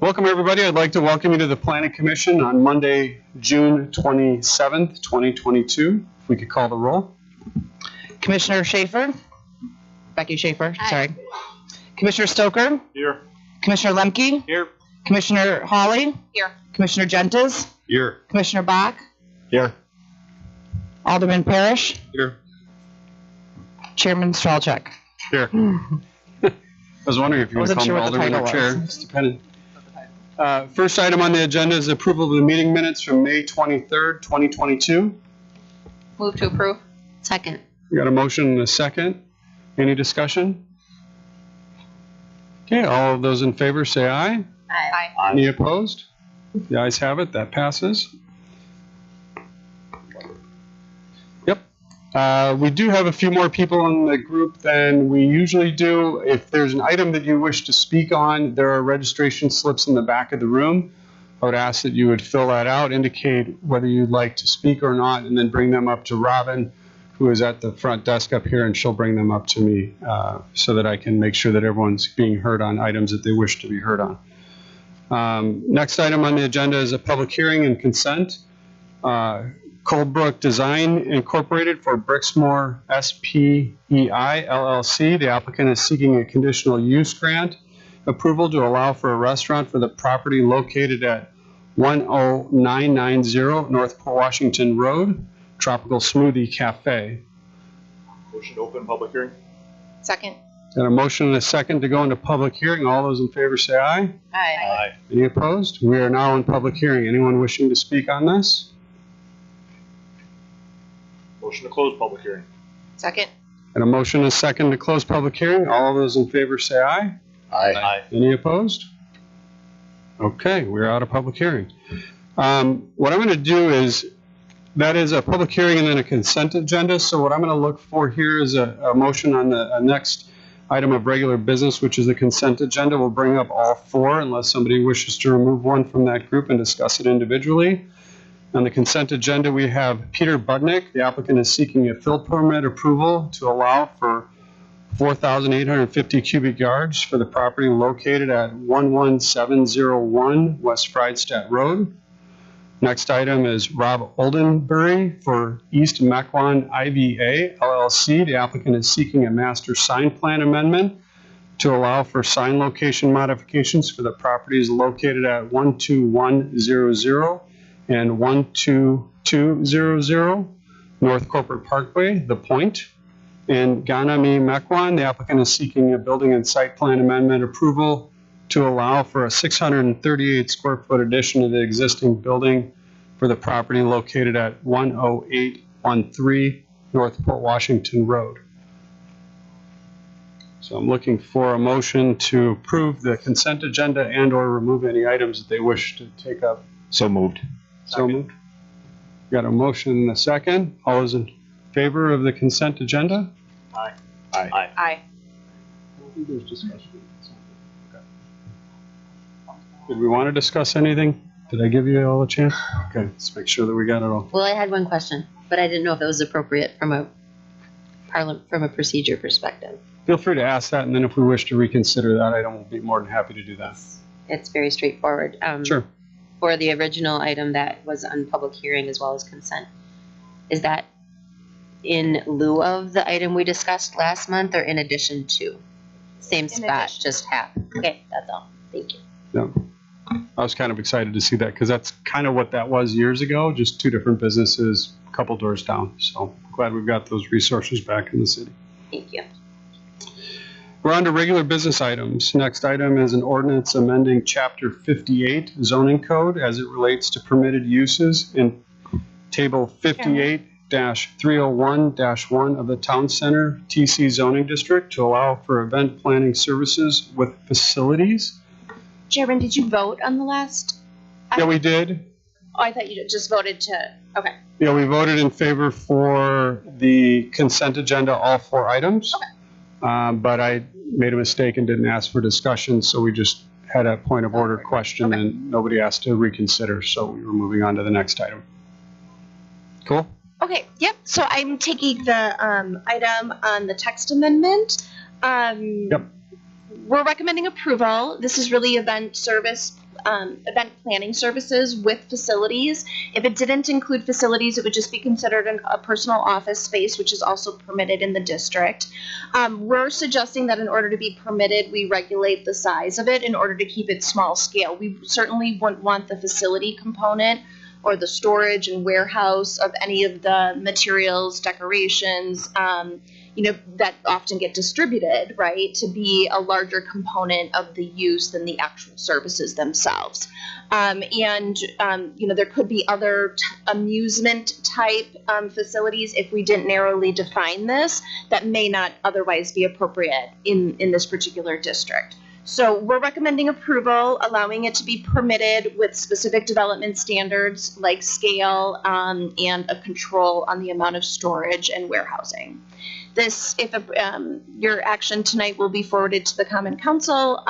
Welcome, everybody. I'd like to welcome you to the Planning Commission on Monday, June 27th, 2022. If we could call the roll. Commissioner Schaefer. Becky Schaefer, Hi. sorry. Commissioner Stoker. Here. Commissioner Lemke. Here. Commissioner Hawley. Here. Commissioner Gentes. Here. Commissioner Bach. Here. Alderman Parrish. Here. Chairman Stralchuk. Here. I was wondering if you want to call me Alderman or Chair. It's dependent. First item on the agenda is approval of the meeting minutes from May 23rd, 2022. Move to approve. Second. We got a motion and a second. Any discussion? Okay, all of those in favor say aye. Aye. Any opposed? The ayes have it. That passes. Yep. We do have a few more people in the group than we usually do. If there's an item that you wish to speak on, there are registration slips in the back of the room. I would ask that you would fill that out, indicate whether you'd like to speak or not, and then bring them up to Robin, who is at the front desk up here, and she'll bring them up to me so that I can make sure that everyone's being heard on items that they wish to be heard on. Next item on the agenda is a public hearing and consent. Coldbrook Design Incorporated for Brixmore SPEI LLC. The applicant is seeking a conditional use grant approval to allow for a restaurant for the property located at 10990 North Port Washington Road, Tropical Smoothie Cafe. Motion to open public hearing. Second. Got a motion and a second to go into public hearing. All those in favor say aye. Aye. Any opposed? We are now in public hearing. Anyone wishing to speak on this? Motion to close public hearing. Second. And a motion and a second to close public hearing. All those in favor say aye. Aye. Any opposed? Okay, we're out of public hearing. What I'm going to do is, that is a public hearing and then a consent agenda. So what I'm going to look for here is a motion on the next item of regular business, which is the consent agenda. We'll bring up all four unless somebody wishes to remove one from that group and discuss it individually. On the consent agenda, we have Peter Budnick. The applicant is seeking a fill permit approval to allow for 4,850 cubic yards for the property located at 11701 West Friedstadt Road. Next item is Rob Oldenbury for East Mequon IVA LLC. The applicant is seeking a master sign plan amendment to allow for sign location modifications for the properties located at 12100 and 12200 North Corporate Parkway, The Point. And Ganami Mequon, the applicant is seeking a building and site plan amendment approval to allow for a 638 square foot addition to the existing building for the property located at 10813 North Port Washington Road. So I'm looking for a motion to approve the consent agenda and or remove any items that they wish to take up. So moved. So moved. Got a motion and a second. All those in favor of the consent agenda? Aye. Aye. I don't think there's discussion. Okay. Did we want to discuss anything? Did I give you all a chance? Okay, let's make sure that we got it all. Well, I had one question, but I didn't know if it was appropriate from a procedure perspective. Feel free to ask that, and then if we wish to reconsider that item, we'll be more than happy to do that. It's very straightforward. Sure. For the original item that was on public hearing as well as consent, is that in lieu of the item we discussed last month or in addition to? Same spot, just half. Okay, that's all. Thank you. Yeah. I was kind of excited to see that because that's kind of what that was years ago, just two different businesses, a couple doors down. So glad we've got those resources back in the city. Thank you. We're on to regular business items. Next item is an ordinance amending Chapter 58 zoning code as it relates to permitted uses in Table 58-301-1 of the Town Center TC zoning district to allow for event planning services with facilities. Chairman, did you vote on the last? Yeah, we did. Oh, I thought you just voted to, okay. Yeah, we voted in favor for the consent agenda, all four items. Okay. But I made a mistake and didn't ask for discussion, so we just had a point of order question and nobody asked to reconsider, so we were moving on to the next item. Cool? Okay, yep, so I'm taking the item on the text amendment. Yep. We're recommending approval. This is really event service event planning services with facilities. If it didn't include facilities, it would just be considered a personal office space, which is also permitted in the district. We're suggesting that in order to be permitted, we regulate the size of it in order to keep it small scale. We certainly wouldn't want the facility component or the storage and warehouse of any of the materials, decorations, that often get distributed, right, to be a larger component of the use than the actual services themselves. There could be other amusement type facilities if we didn't narrowly define this that may not otherwise be appropriate in this particular district. So we're recommending approval, allowing it to be permitted with specific development standards like scale and a control on the amount of storage and warehousing. This, if your action tonight will be forwarded to the Common Council,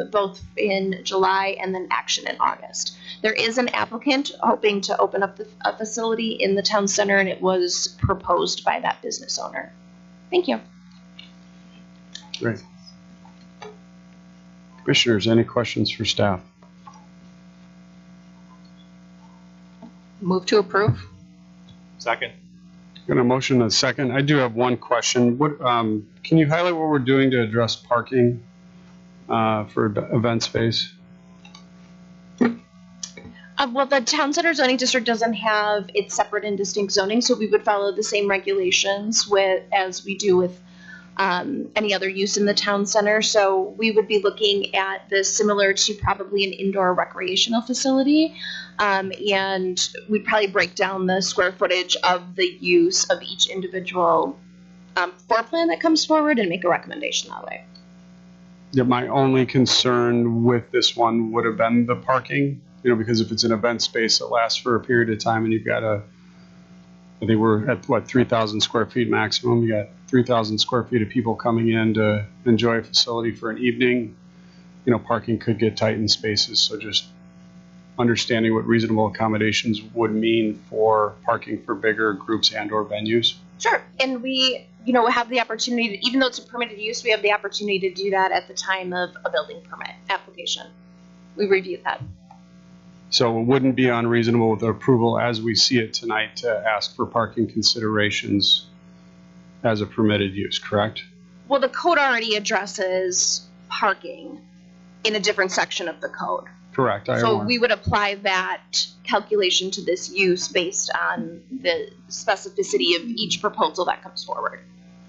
both in July and then action in August. There is an applicant hoping to open up a facility in the town center, and it was proposed by that business owner. Thank you. Great. Commissioners, any questions for staff? Move to approve. Second. Got a motion and a second. I do have one question. What can you highlight what we're doing to address parking for event space? Well, the town center zoning district doesn't have its separate and distinct zoning, so we would follow the same regulations as we do with any other use in the town center. So we would be looking at this similar to probably an indoor recreational facility. And we'd probably break down the square footage of the use of each individual floor plan that comes forward and make a recommendation that way. Yeah, my only concern with this one would have been the parking, because if it's an event space that lasts for a period of time and you've got I think we're at 3,000 square feet maximum. You got 3,000 square feet of people coming in to enjoy a facility for an evening. Parking could get tight in spaces. So just understanding what reasonable accommodations would mean for parking for bigger groups and/or venues. Sure, and we, have the opportunity, even though it's a permitted use, we have the opportunity to do that at the time of a building permit application. We review that. So it wouldn't be unreasonable with the approval as we see it tonight to ask for parking considerations as a permitted use, correct? Well, the code already addresses parking in a different section of the code. Correct. So we would apply that calculation to this use based on the specificity of each proposal that comes forward.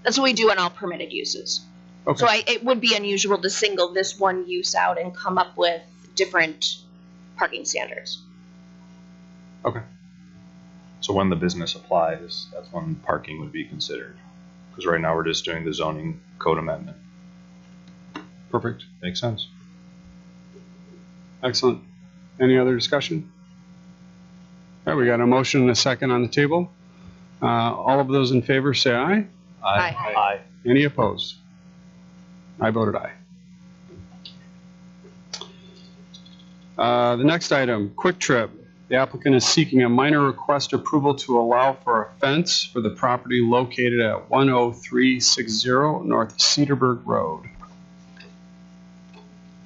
That's what we do on all permitted uses. Okay. So it would be unusual to single this one use out and come up with different parking standards. Okay. So when the business applies, that's when parking would be considered. Because right now we're just doing the zoning code amendment. Perfect. Makes sense. Excellent. Any other discussion? All right, we got a motion and a second on the table. All of those in favor say aye. Aye. Aye. Any opposed? I voted aye. The next item, Quick Trip. The applicant is seeking a minor request approval to allow for a fence for the property located at 10360 North Cedarburg Road.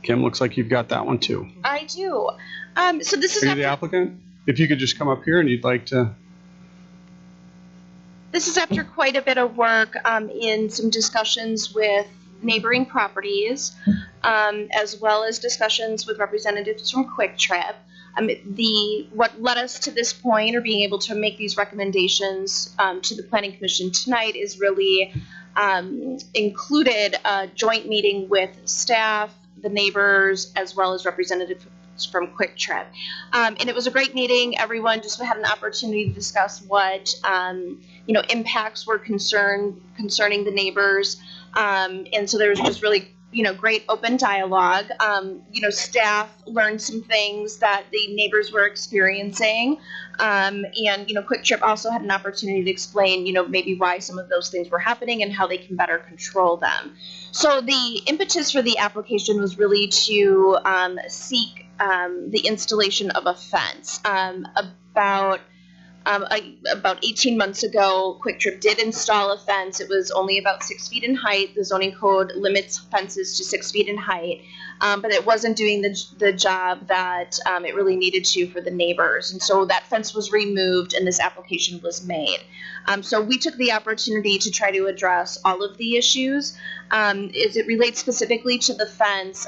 Kim, looks like you've got that one too. I do. So this is Are you the applicant? If you could just come up here and you'd like to. This is after quite a bit of work in some discussions with neighboring properties, as well as discussions with representatives from Quick Trip. What led us to this point, or being able to make these recommendations to the Planning Commission tonight, is really included a joint meeting with staff, the neighbors, as well as representatives from Quick Trip. And it was a great meeting. Everyone just had an opportunity to discuss what impacts were concerning the neighbors. And so there was just really great open dialogue. Staff learned some things that the neighbors were experiencing. And Quick Trip also had an opportunity to explain, maybe why some of those things were happening and how they can better control them. So the impetus for the application was really to seek the installation of a fence. About About 18 months ago, Quick Trip did install a fence. It was only about 6 feet in height. The zoning code limits fences to 6 feet in height, but it wasn't doing the job that it really needed to for the neighbors. And so that fence was removed and this application was made. So we took the opportunity to try to address all of the issues. As it relates specifically to the fence,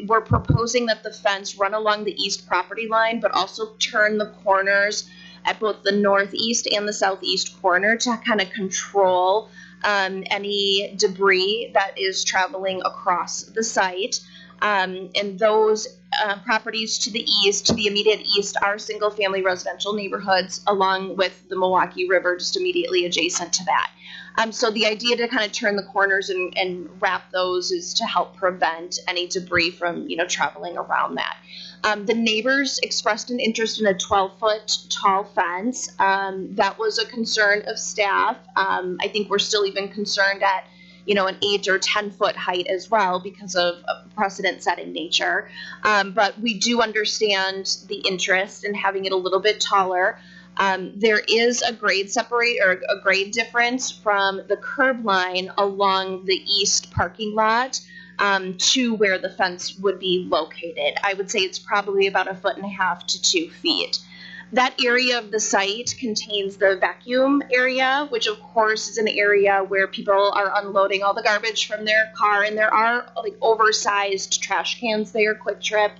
we're proposing that the fence run along the east property line, but also turn the corners at both the northeast and the southeast corner to kind of control any debris that is traveling across the site. And those properties to the east, to the immediate east, are single-family residential neighborhoods along with the Milwaukee River just immediately adjacent to that. So the idea to kind of turn the corners and wrap those is to help prevent any debris from, traveling around that. The neighbors expressed an interest in a 12-foot tall fence. That was a concern of staff. I think we're still even concerned at, an 8 or 10-foot height as well because of precedent-setting nature. But we do understand the interest in having it a little bit taller. There is a grade a grade difference from the curb line along the east parking lot to where the fence would be located. I would say it's probably about 1.5 to 2 feet. That area of the site contains the vacuum area, which of course is an area where people are unloading all the garbage from their car, and there are oversized trash cans there. Quick Trip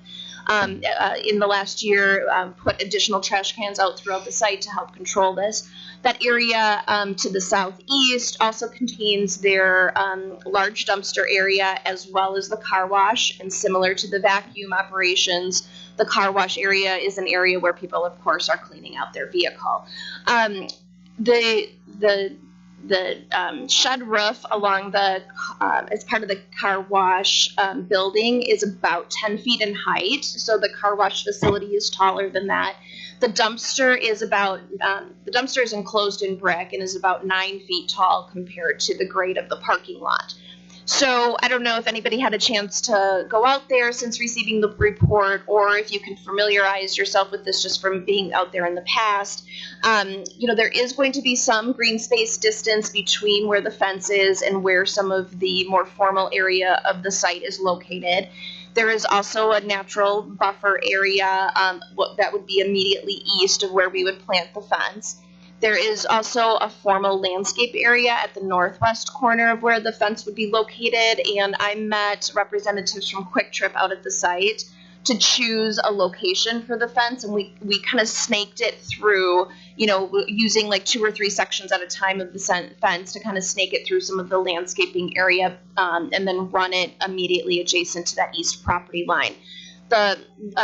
in the last year put additional trash cans out throughout the site to help control this. That area to the southeast also contains their large dumpster area as well as the car wash, and similar to the vacuum operations, the car wash area is an area where people, of course, are cleaning out their vehicle. The shed roof along as part of the car wash building is about 10 feet in height, so the car wash facility is taller than that. The dumpster is enclosed in brick and is about 9 feet tall compared to the grade of the parking lot. So I don't know if anybody had a chance to go out there since receiving the report, or if you can familiarize yourself with this just from being out there in the past. There is going to be some green space distance between where the fence is and where some of the more formal area of the site is located. There is also a natural buffer area that would be immediately east of where we would plant the fence. There is also a formal landscape area at the northwest corner of where the fence would be located, and I met representatives from Quick Trip out at the site to choose a location for the fence, and we kind of snaked it through, using 2 or 3 sections at a time of the fence to kind of snake it through some of the landscaping area, and then run it immediately adjacent to that east property line. The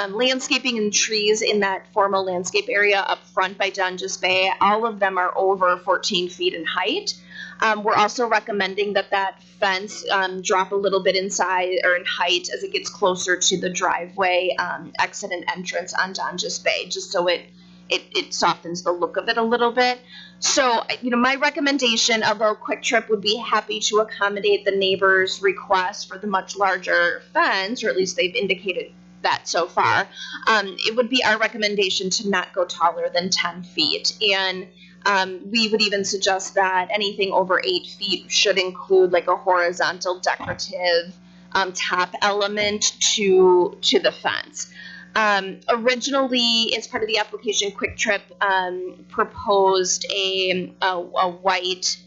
landscaping and trees in that formal landscape area up front by Dungeness Bay, all of them are over 14 feet in height. We're also recommending that fence drop a little bit in size or in height as it gets closer to the driveway exit and entrance on Dungeness Bay, just so it softens the look of it a little bit. So, my recommendation, although Quick Trip would be happy to accommodate the neighbor's request for the much larger fence, or at least they've indicated that so far, it would be our recommendation to not go taller than 10 feet. And we would even suggest that anything over 8 feet should include a horizontal decorative top element to the fence. Originally, as part of the application, Quick Trip proposed a white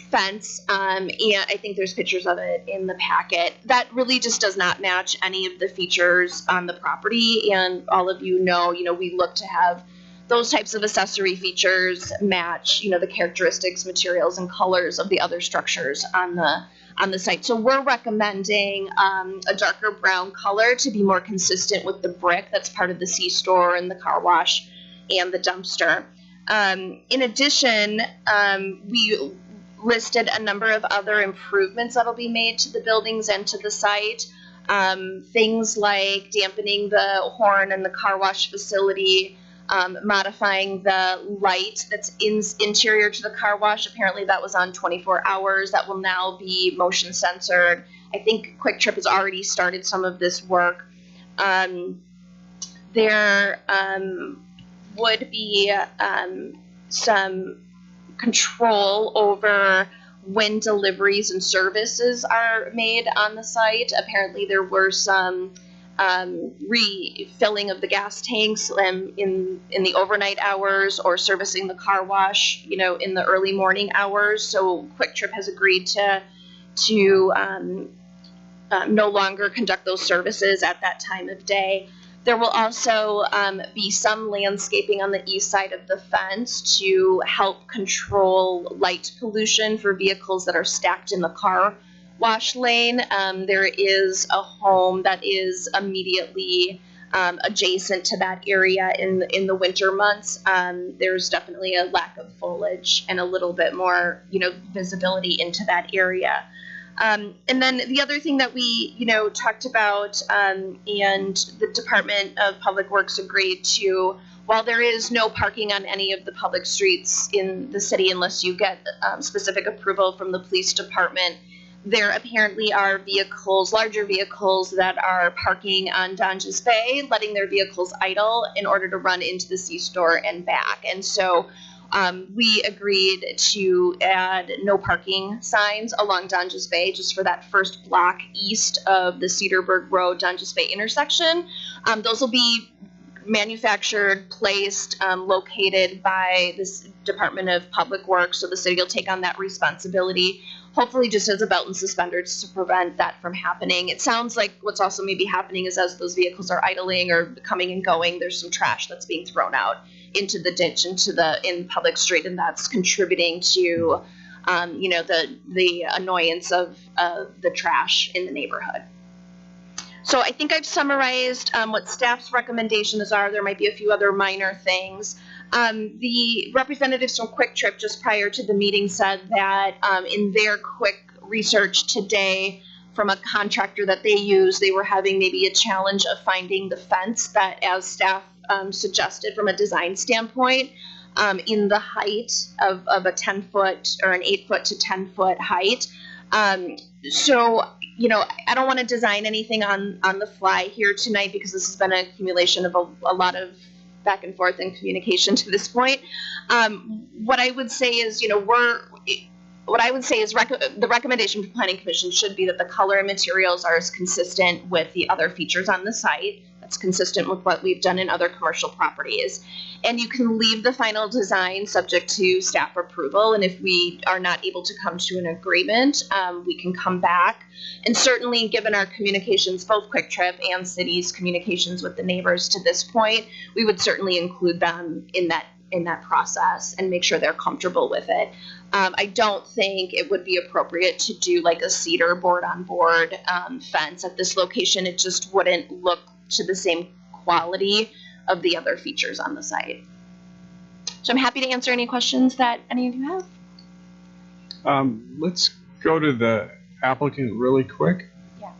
fence, and I think there's pictures of it in the packet. That really just does not match any of the features on the property, and all of you know, we look to have those types of accessory features match, the characteristics, materials, and colors of the other structures on the site. So we're recommending a darker brown color to be more consistent with the brick that's part of the C-store and the car wash and the dumpster. In addition, we listed a number of other improvements that'll be made to the buildings and to the site. Things like dampening the horn and the car wash facility, modifying the light that's interior to the car wash. Apparently that was on 24 hours. That will now be motion censored. I think Quick Trip has already started some of this work. There would be some control over when deliveries and services are made on the site. Apparently there were some refilling of the gas tanks in the overnight hours, or servicing the car wash, in the early morning hours. So Quick Trip has agreed to no longer conduct those services at that time of day. There will also be some landscaping on the east side of the fence to help control light pollution for vehicles that are stacked in the car wash lane. There is a home that is immediately adjacent to that area in the winter months. There's definitely a lack of foliage and a little bit more, visibility into that area. And then the other thing that we, talked about, and the Department of Public Works agreed to, while there is no parking on any of the public streets in the city unless you get specific approval from the police department, there apparently are vehicles, larger vehicles, that are parking on Donges Bay, letting their vehicles idle in order to run into the C-store and back. And so we agreed to add no parking signs along Donges Bay just for that first block east of the Cedarburg Road Donges Bay intersection. Those will be manufactured, placed, located by this Department of Public Works, so the city will take on that responsibility, hopefully just as a belt and suspenders to prevent that from happening. It sounds like what's also maybe happening is as those vehicles are idling or coming and going, there's some trash that's being thrown out into the ditch, in public street, and that's contributing to, the annoyance of the trash in the neighborhood. So I think I've summarized what staff's recommendations are. There might be a few other minor things. The representatives from Quick Trip just prior to the meeting said that in their quick research today from a contractor that they use, they were having maybe a challenge of finding the fence that, as staff suggested from a design standpoint, in the height of a 10-foot or an 8-foot to 10-foot height. So, I don't want to design anything on the fly here tonight because this has been an accumulation of a lot of back and forth and communication to this point. What I would say is, the recommendation from Planning Commission should be that the color and materials are as consistent with the other features on the site. That's consistent with what we've done in other commercial properties. And you can leave the final design subject to staff approval. And if we are not able to come to an agreement, we can come back. And certainly, given our communications, both Quick Trip and city's communications with the neighbors to this point, we would certainly include them in that process and make sure they're comfortable with it. I don't think it would be appropriate to do like a cedar board-on-board fence at this location. It just wouldn't look to the same quality of the other features on the site. So I'm happy to answer any questions that any of you have. Let's go to the applicant really quick. Yeah.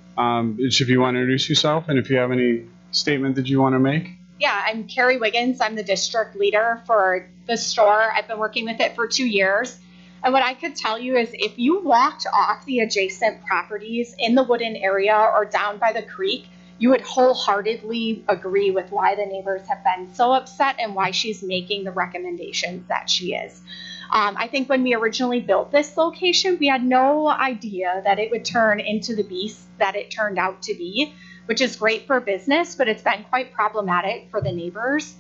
If you want to introduce yourself and if you have any statement that you want to make. Yeah, I'm Carrie Wiggins. I'm the district leader for the store. I've been working with it for 2 years. And what I could tell you is if you walked off the adjacent properties in the Woodin area or down by the creek, you would wholeheartedly agree with why the neighbors have been so upset and why she's making the recommendations that she is. I think when we originally built this location, we had no idea that it would turn into the beast that it turned out to be, which is great for business, but it's been quite problematic for the neighbors.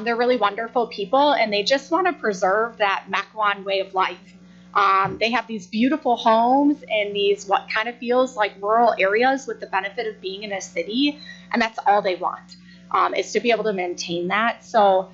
They're really wonderful people, and they just want to preserve that Mequon way of life. They have these beautiful homes in these what kind of feels like rural areas with the benefit of being in a city, and that's all they want, is to be able to maintain that. So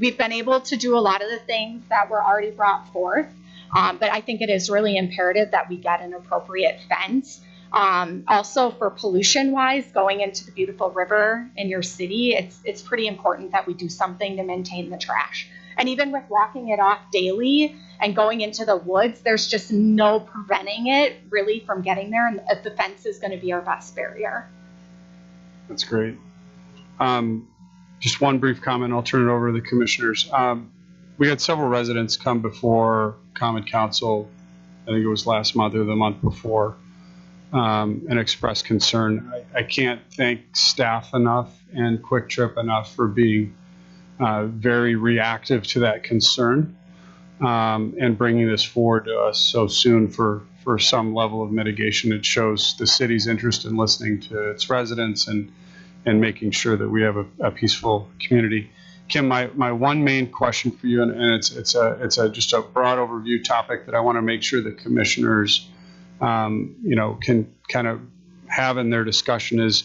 we've been able to do a lot of the things that were already brought forth, but I think it is really imperative that we get an appropriate fence. Also for pollution wise, going into the beautiful river in your city, it's pretty important that we do something to maintain the trash. And even with walking it off daily and going into the woods, there's just no preventing it really from getting there. And the fence is going to be our best barrier. That's great. Just one brief comment. I'll turn it over to the commissioners. We had several residents come before Common Council, I think it was last month or the month before, and express concern. I can't thank staff enough and Quick Trip enough for being very reactive to that concern, and bringing this forward to us so soon for some level of mitigation. It shows the city's interest in listening to its residents and making sure that we have a peaceful community. Kim, my one main question for you, and it's just a broad overview topic that I want to make sure that commissioners, can kind of have in their discussion is,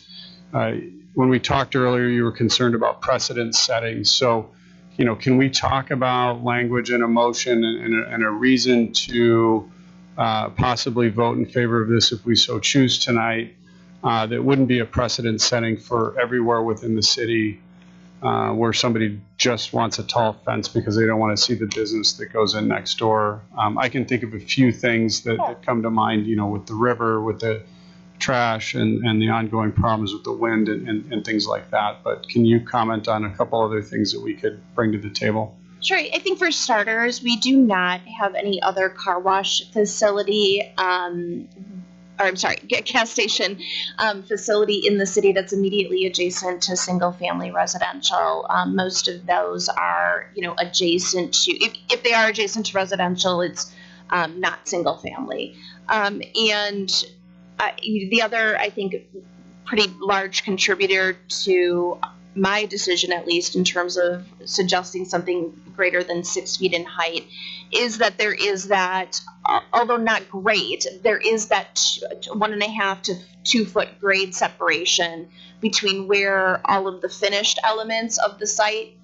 when we talked earlier, you were concerned about precedent setting. So, can we talk about language and emotion and a reason to possibly vote in favor of this if we so choose tonight, that wouldn't be a precedent setting for everywhere within the city, where somebody just wants a tall fence because they don't want to see the business that goes in next door. I can think of a few things that come to mind, with the river, with the trash and the ongoing problems with the wind and things like that. But can you comment on a couple other things that we could bring to the table? Sure. I think for starters, we do not have any other car wash facility, gas station facility in the city that's immediately adjacent to single-family residential. Most of those are, adjacent to, if they are adjacent to residential, it's not single-family. And the other, I think, pretty large contributor to my decision, at least in terms of suggesting something greater than 6 feet in height, is that there is that, although not great, there is that 1.5 to 2 foot grade separation between where all of the finished elements of the site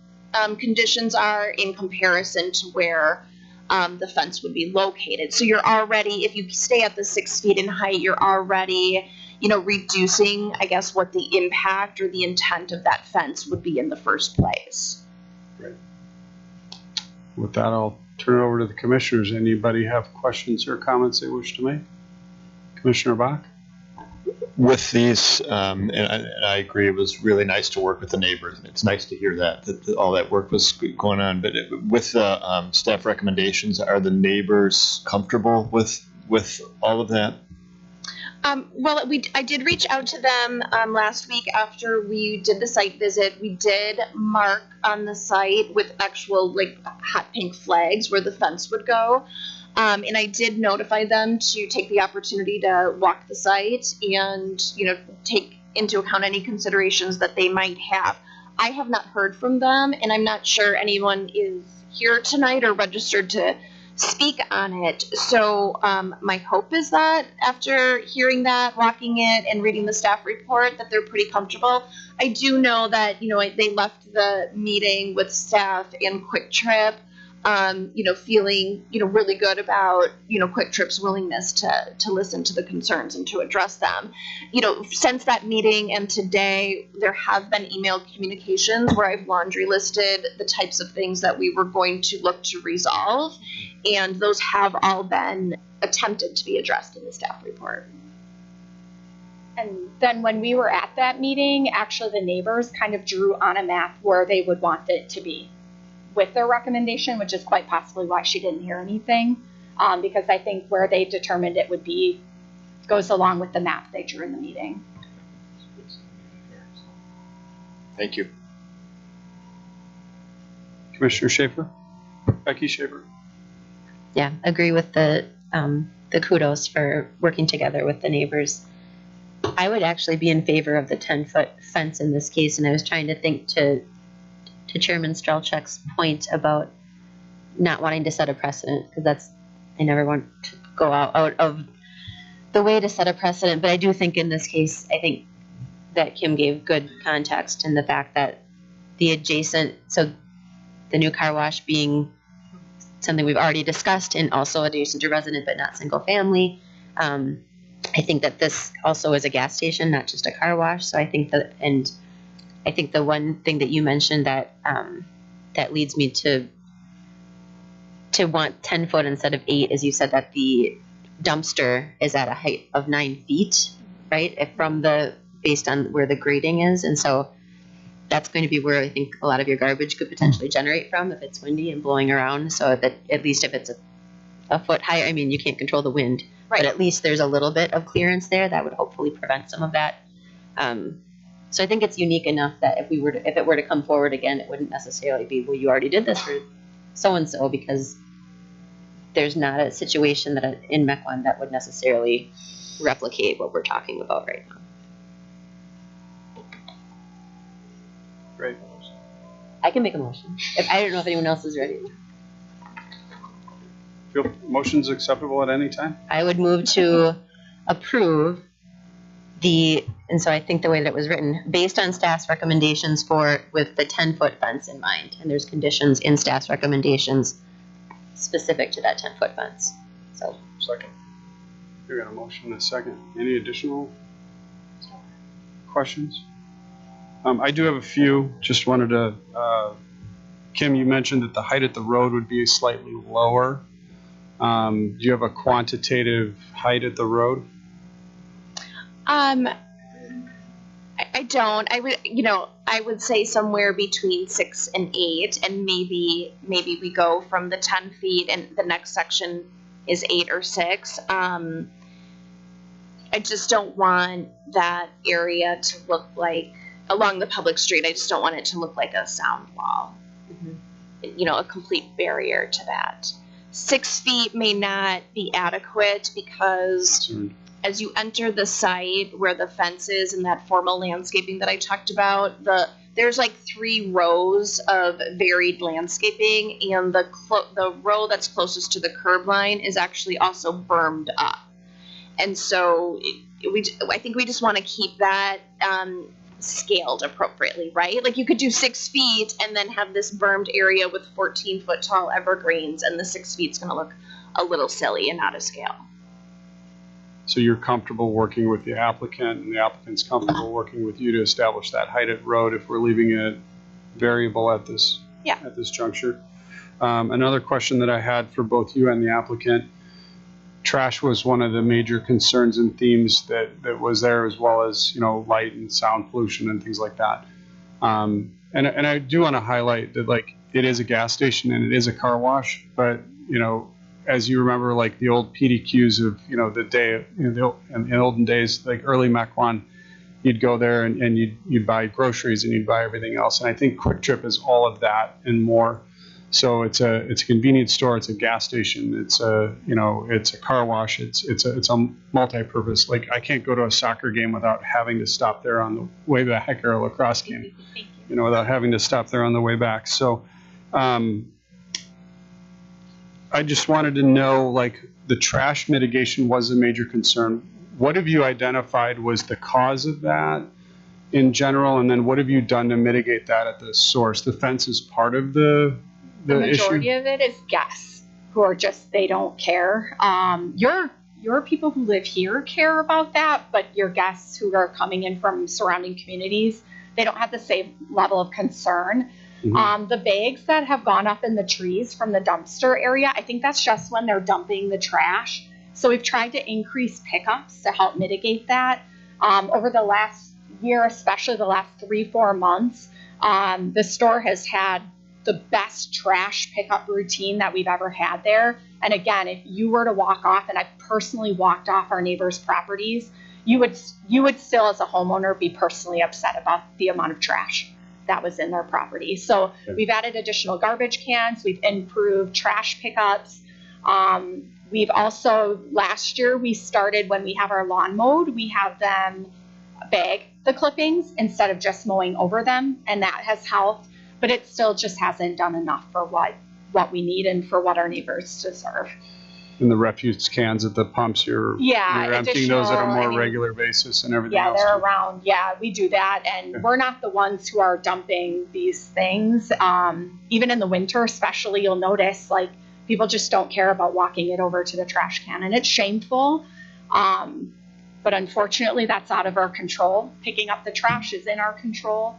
conditions are in comparison to where the fence would be located. So you're already, if you stay at the 6 feet in height, you're already, reducing, I guess, what the impact or the intent of that fence would be in the first place. Great. With that, I'll turn it over to the commissioners. Anybody have questions or comments they wish to make? Commissioner Bach? With these, and I agree, it was really nice to work with the neighbors. And it's nice to hear that all that work was going on. But with the staff recommendations, are the neighbors comfortable with all of that? Well, I did reach out to them last week after we did the site visit. We did mark on the site with actual hot pink flags where the fence would go. And I did notify them to take the opportunity to walk the site and, take into account any considerations that they might have. I have not heard from them, and I'm not sure anyone is here tonight or registered to speak on it. So my hope is that after hearing that, walking it, and reading the staff report, that they're pretty comfortable. I do know that, they left the meeting with staff and Quick Trip, feeling, really good about, Quick Trip's willingness to listen to the concerns and to address them. Since that meeting and today, there have been email communications where I've laundry listed the types of things that we were going to look to resolve, and those have all been attempted to be addressed in the staff report. And then when we were at that meeting, actually the neighbors kind of drew on a map where they would want it to be with their recommendation, which is quite possibly why she didn't hear anything, because I think where they determined it would be goes along with the map they drew in the meeting. Thank you. Commissioner Schaefer? Becky Schaefer? Yeah, agree with the kudos for working together with the neighbors. I would actually be in favor of the 10-foot fence in this case, and I was trying to think to Chairman Strelchuk's point about not wanting to set a precedent, because I never want to go out of the way to set a precedent, but I do think in this case, I think that Kim gave good context in the fact that the adjacent, so the new car wash being something we've already discussed and also adjacent to resident but not single family. I think that this also is a gas station, not just a car wash. So I think that, and I think the one thing that you mentioned that that leads me to want 10 foot instead of 8 is you said that the dumpster is at a height of 9 feet, right? Based on where the grading is. And so that's going to be where I think a lot of your garbage could potentially generate from if it's windy and blowing around. So that at least if it's a foot higher, I mean, you can't control the wind, right, but at least there's a little bit of clearance there that would hopefully prevent some of that So I think it's unique enough that if it were to come forward again, it wouldn't necessarily be, well, you already did this for so-and-so, because there's not a situation in Mequon that would necessarily replicate what we're talking about right now. Great. I can make a motion. I don't know if anyone else is ready. Feel motion's acceptable at any time? I would move to approve and so I think the way that it was written, based on staff's recommendations with the 10-foot fence in mind, and there's conditions in staff's recommendations specific to that 10-foot fence. So. Second. You got a motion and a second. Any additional questions? I do have a few. Just wanted to, Kim, you mentioned that the height at the road would be slightly lower. Do you have a quantitative height at the road? I don't. I would say somewhere between 6 and 8, and maybe we go from the 10 feet and the next section is 8 or 6. I just don't want that area to look like, along the public street, I just don't want it to look like a sound wall. Mm-hmm. A complete barrier to that. 6 feet may not be adequate because as you enter the site where the fence is and that formal landscaping that I talked about, there's like 3 rows of varied landscaping, and the row that's closest to the curb line is actually also bermed up. And so I think we just want to keep that scaled appropriately, right? Like you could do 6 feet and then have this bermed area with 14-foot tall evergreens, and the 6 feet's going to look a little silly and out of scale. So you're comfortable working with the applicant, and the applicant's comfortable working with you to establish that height at road if we're leaving it variable at this juncture. Another question that I had for both you and the applicant, trash was one of the major concerns and themes that was there, as well as light and sound pollution and things like that. And I do want to highlight that, like, it is a gas station and it is a car wash, but as you remember, like the old PDQs of the day in the olden days, like early Mequon, you'd go there and you'd buy groceries and you'd buy everything else. And I think Quick Trip is all of that and more. So it's a convenience store, it's a gas station, it's a car wash, it's a multi-purpose. Like I can't go to a soccer game without having to stop there on the way back, or a lacrosse game, without having to stop there on the way back. So I just wanted to know, like, the trash mitigation was a major concern. What have you identified was the cause of that in general, and then what have you done to mitigate that at the source? The fence is part of the majority issue? of it is guests who are just, they don't care. Your people who live here care about that, but your guests who are coming in from surrounding communities, they don't have the same level of concern. Mm-hmm. The bags that have gone up in the trees from the dumpster area, I think that's just when they're dumping the trash. So we've tried to increase pickups to help mitigate that. Over the last year, especially the last 3-4 months, the store has had the best trash pickup routine that we've ever had there. And again, if you were to walk off, and I personally walked off our neighbors' properties, you would still, as a homeowner, be personally upset about the amount of trash that was in their property. So we've added additional garbage cans, we've improved trash pickups. We've also, last year we started, when we have our lawn mowed, we have them bag the clippings instead of just mowing over them, and that has helped, but it still just hasn't done enough for what we need and for what our neighbors deserve. And the refuse cans at the pumps, you're emptying those at a more regular basis and everything else. Yeah, they're around. Yeah, we do that. And we're not the ones who are dumping these things. Even in the winter, especially, you'll notice, like, people just don't care about walking it over to the trash can. And it's shameful. But unfortunately, that's out of our control. Picking up the trash is in our control.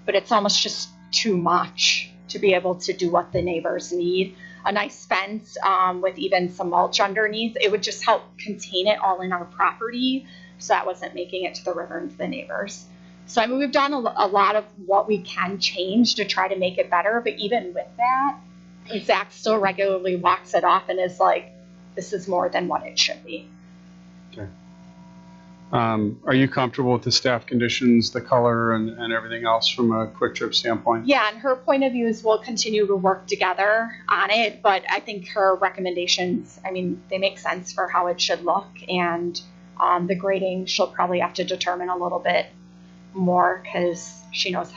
But it's almost just too much to be able to do what the neighbors need. A nice fence with even some mulch underneath, it would just help contain it all in our property, so that wasn't making it to the river and to the neighbors. So I mean, we've done a lot of what we can change to try to make it better, but even with that, Zach still regularly walks it off and is like, this is more than what it should be. Okay. Are you comfortable with the staff conditions, the color, and everything else from a Quick Trip standpoint? Yeah, and her point of view is we'll continue to work together on it, but I think her recommendations, I mean, they make sense for how it should look, and the grading she'll probably have to determine a little bit more because she knows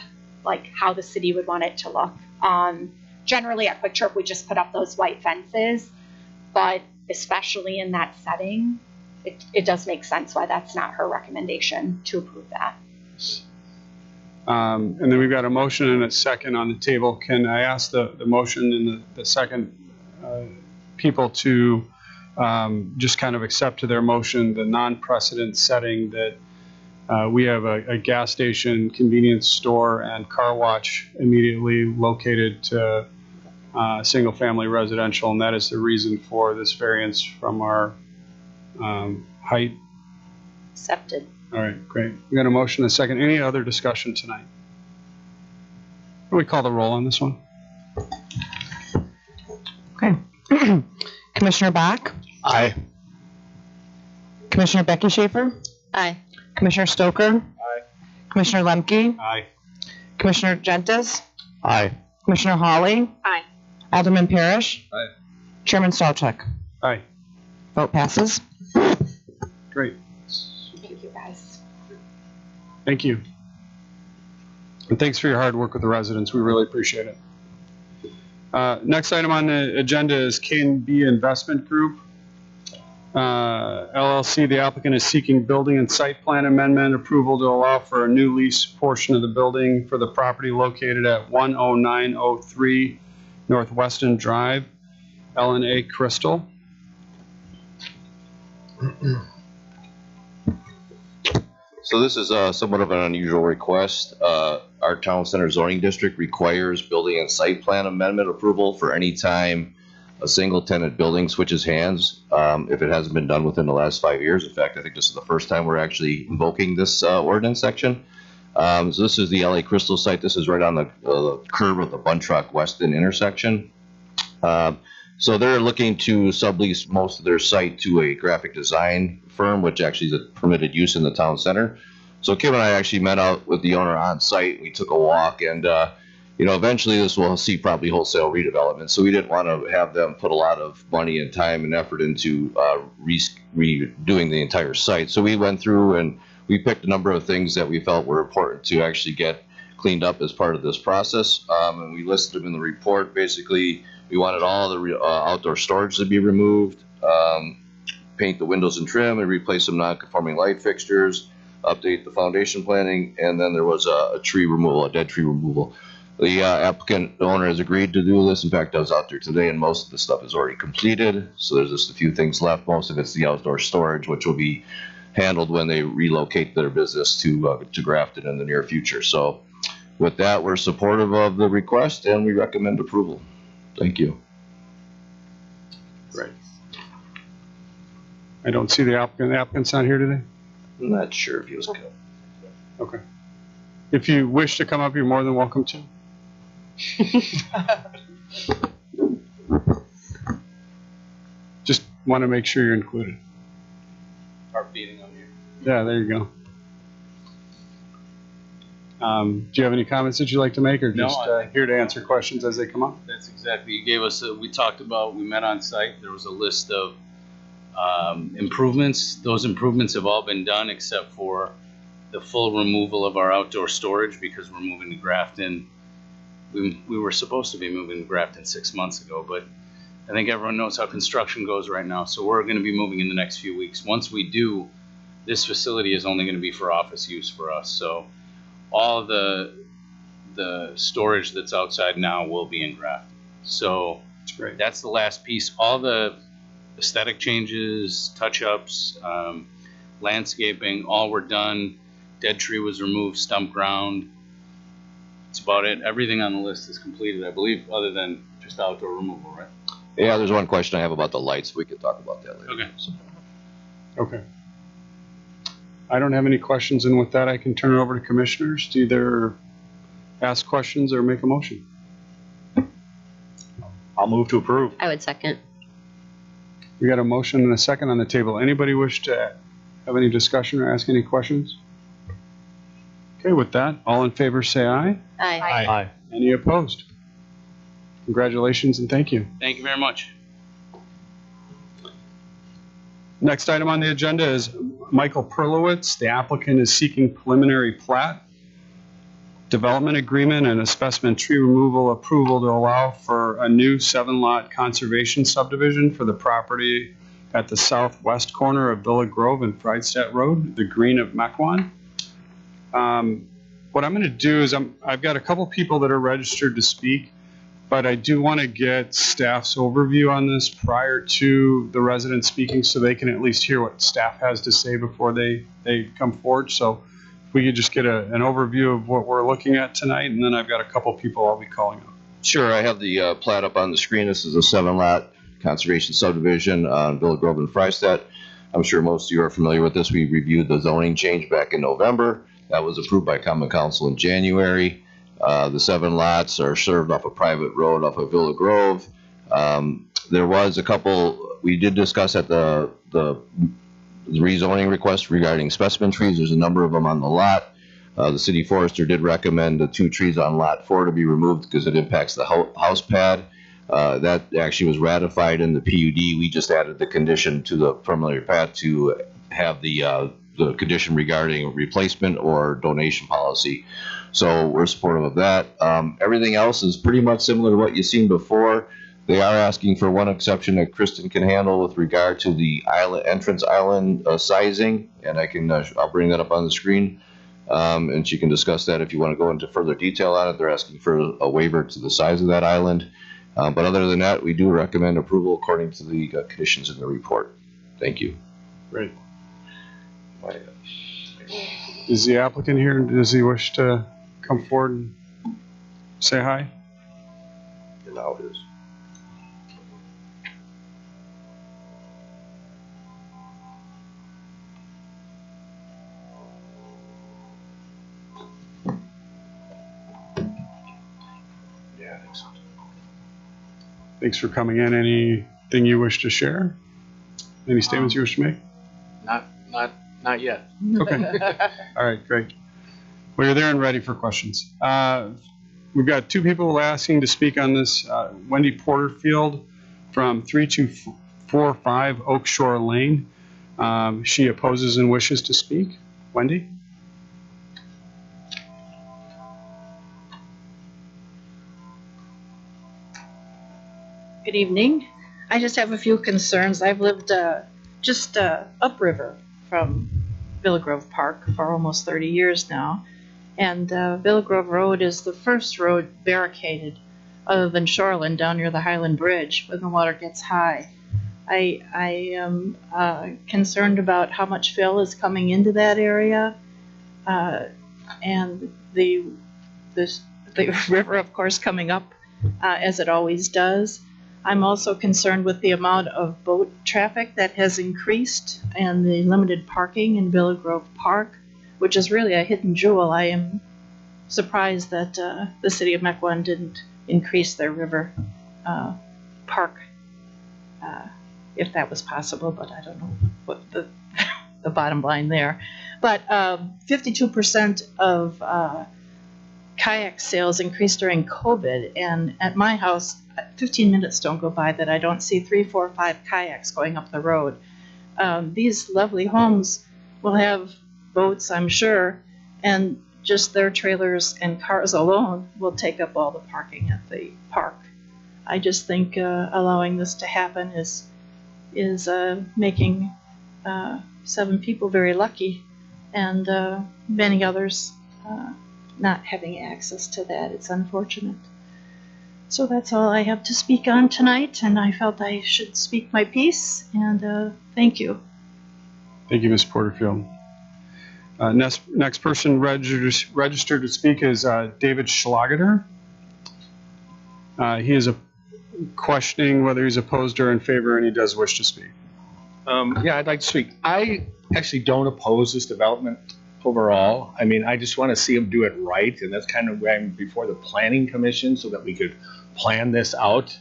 like how the city would want it to look. Generally at Quick Trip, we just put up those white fences, but especially in that setting, it does make sense why that's not her recommendation to approve that. And then we've got a motion and a second on the table. Can I ask the motion and the second people to just kind of accept to their motion the non-precedent setting that we have a gas station, convenience store, and car wash immediately located to single-family residential, and that is the reason for this variance from our height. Accepted. All right, great. We got a motion and a second. Any other discussion tonight? We call the roll on this one. Okay. Commissioner Bach? Aye. Commissioner Becky Schaefer? Aye. Commissioner Stoker? Aye. Commissioner Lemke? Aye. Commissioner Gentis? Aye. Commissioner Hawley? Aye. Alderman Parrish? Aye. Chairman Stolchek? Aye. Vote passes. Great. Thank you, guys. Thank you. And thanks for your hard work with the residents. We really appreciate it. Next item on the agenda is K&B Investment Group. LLC, the applicant is seeking building and site plan amendment approval to allow for a new lease portion of the building for the property located at 10903 Northwestern Drive, L&A Crystal. So this is somewhat of an unusual request. Our town center zoning district requires building and site plan amendment approval for any time a single tenant building switches hands, if it hasn't been done within the last 5 years. In fact, I think this is the first time we're actually invoking this ordinance section. So this is the LA Crystal site. This is right on the curve of the Buntrock Weston intersection. So they're looking to sublease most of their site to a graphic design firm, which actually is a permitted use in the town center. So Kim and I actually met out with the owner on site. We took a walk, and eventually this will see probably wholesale redevelopment. So we didn't want to have them put a lot of money and time and effort into redoing the entire site. So we went through and we picked a number of things that we felt were important to actually get cleaned up as part of this process, and we listed them in the report. Basically, we wanted all the outdoor storage to be removed, paint the windows and trim, and replace some non-conforming light fixtures, update the foundation planning, and then there was a tree removal, a dead tree removal. The applicant, the owner, has agreed to do this. In fact, I was out there today, and most of the stuff is already completed. So there's just a few things left. Most of it's the outdoor storage, which will be handled when they relocate their business to Grafton in the near future. So with that, we're supportive of the request, and we recommend approval. Thank you. Great. I don't see the applicant. The applicant's not here today? I'm not sure if he was good. Okay. If you wish to come up, you're more than welcome to. Just want to make sure you're included. Start beating on you. Yeah, there you go. Do you have any comments that you'd like to make, or No, just I think- here to answer questions as they come up? That's exactly, you gave us, we talked about, we met on site, there was a list of improvements. Those improvements have all been done except for the full removal of our outdoor storage because we're moving to Grafton. We were supposed to be moving to Grafton 6 months ago, but I think everyone knows how construction goes right now, so we're going to be moving in the next few weeks. Once we do, this facility is only going to be for office use for us, so all of the storage that's outside now will be in Grafton. So That's great. that's the last piece. All the aesthetic changes, touch-ups, landscaping, all were done. Dead tree was removed, stump ground. That's about it. Everything on the list is completed, I believe, other than just outdoor removal, right? Yeah, there's one question I have about the lights. We could talk about that later. Okay. So. Okay. I don't have any questions, and with that, I can turn it over to commissioners to either ask questions or make a motion. I'll move to approve. I would second. We got a motion and a second on the table. Anybody wish to Have any discussion or ask any questions? Okay, with that, all in favor say aye. Aye. Aye. Any opposed? Congratulations and thank you. Thank you very much. Next item on the agenda is Michael Perlowitz. The applicant is seeking preliminary plat, development agreement, and a specimen tree removal approval to allow for a new 7-lot conservation subdivision for the property at the southwest corner of Villa Grove and Friedstadt Road, the green of Mequon. What I'm going to do is I've got a couple people that are registered to speak, but I do want to get staff's overview on this prior to the residents speaking so they can at least hear what staff has to say before they come forward. So if we could just get an overview of what we're looking at tonight, and then I've got a couple people I'll be calling up. Sure, I have the plat up on the screen. This is a 7-lot conservation subdivision on Villa Grove and Friedstadt. I'm sure most of you are familiar with this. We reviewed the zoning change back in November. That was approved by Common Council in January. The 7 lots are served off a private road off of Villa Grove. There was a couple, we did discuss at the rezoning request regarding specimen trees. There's a number of them on the lot. The city forester did recommend the 2 trees on lot 4 to be removed because it impacts the house pad. That actually was ratified in the PUD. We just added the condition to the preliminary plat to have the condition regarding replacement or donation policy. So we're supportive of that. Everything else is pretty much similar to what you've seen before. They are asking for one exception that Kristen can handle with regard to the entrance island sizing, and I'll bring that up on the screen, and she can discuss that if you want to go into further detail on it. They're asking for a waiver to the size of that island. But other than that, we do recommend approval according to the conditions in the report. Thank you. Great. Is the applicant here? Does he wish to come forward and say hi? Now it is. Yeah, I think so. Thanks for coming in. Anything you wish to share? Any statements you wish to make? Not yet. Okay. All right, great. Well, you're there and ready for questions. We've got 2 people asking to speak on this. Wendy Porterfield from 3245 Oak Shore Lane. She opposes and wishes to speak. Wendy? Good evening. I just have a few concerns. I've lived just upriver from Villa Grove Park for almost 30 years now. And Villa Grove Road is the first road barricaded other than Shoreland down near the Highland Bridge when the water gets high. I am concerned about how much fill is coming into that area. And the river, of course, coming up as it always does. I'm also concerned with the amount of boat traffic that has increased and the limited parking in Villa Grove Park, which is really a hidden jewel. I am surprised that the city of Mequon didn't increase their river park, if that was possible, but I don't know what the bottom line there. But 52% of kayak sales increased during COVID, and at my house, 15 minutes don't go by that I don't see 3, 4, 5 kayaks going up the road. These lovely homes will have boats, I'm sure, and just their trailers and cars alone will take up all the parking at the park. I just think allowing this to happen is making 7 people very lucky, and many others not having access to that. It's unfortunate. So that's all I have to speak on tonight, and I felt I should speak my piece, and thank you. Thank you, Ms. Porterfield. Next person registered to speak is David Schlageter. He is questioning whether he's opposed or in favor, and he does wish to speak. Yeah, I'd like to speak. I actually don't oppose this development overall. I mean, I just want to see them do it right, and that's kind of why I'm before the planning commission so that we could plan this out,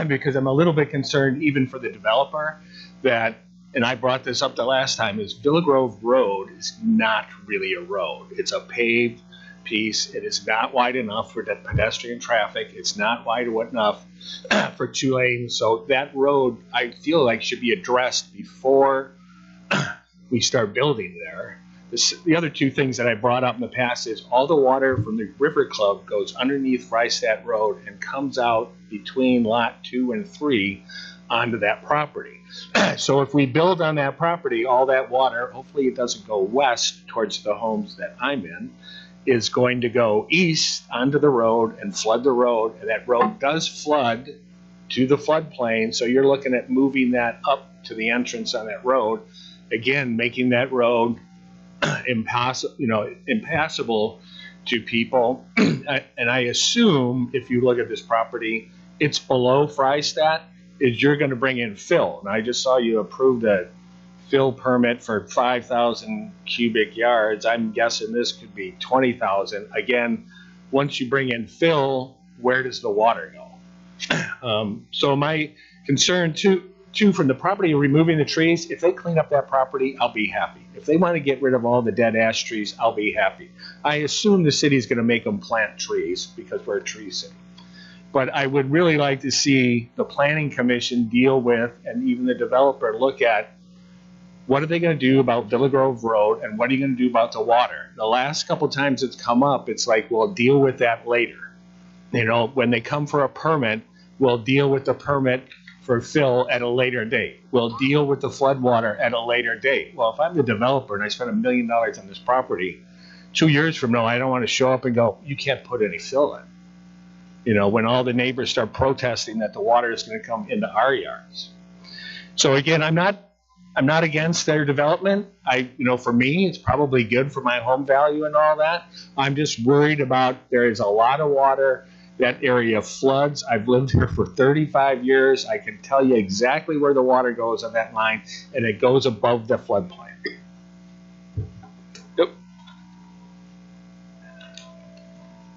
because I'm a little bit concerned even for the developer that and I brought this up the last time, is Villa Grove Road is not really a road. It's a paved piece. It is not wide enough for the pedestrian traffic. It's not wide enough for 2 lanes. So that road, I feel like, should be addressed before we start building there. The other 2 things that I brought up in the past is all the water from the River Club goes underneath Freistadt Road and comes out between lot 2 and 3 onto that property. So if we build on that property, all that water, hopefully it doesn't go west towards the homes that I'm in, is going to go east onto the road and flood the road. And that road does flood to the floodplain. So you're looking at moving that up to the entrance on that road. Again, making that road impassable to people. And I assume if you look at this property, it's below Freistadt, is you're going to bring in fill. And I just saw you approved a fill permit for 5,000 cubic yards. I'm guessing this could be 20,000. Again, once you bring in fill, where does the water go? So my concern too from the property, removing the trees, if they clean up that property, I'll be happy. If they want to get rid of all the dead ash trees, I'll be happy. I assume the city's going to make them plant trees because we're a tree city. But I would really like to see the planning commission deal with, and even the developer look at, what are they going to do about Villa Grove Road, and what are you going to do about the water? The last couple times it's come up, it's like, we'll deal with that later. You know, when they come for a permit, we'll deal with the permit for fill at a later date. We'll deal with the flood water at a later date. Well, if I'm the developer and I spend $1 million on this property, 2 years from now, I don't want to show up and go, you can't put any fill in. You know, when all the neighbors start protesting that the water is going to come into our yards. So again, I'm not against their development. For me, it's probably good for my home value and all that. I'm just worried about, there is a lot of water. That area floods. I've lived here for 35 years. I can tell you exactly where the water goes on that line, and it goes above the floodplain. Yep.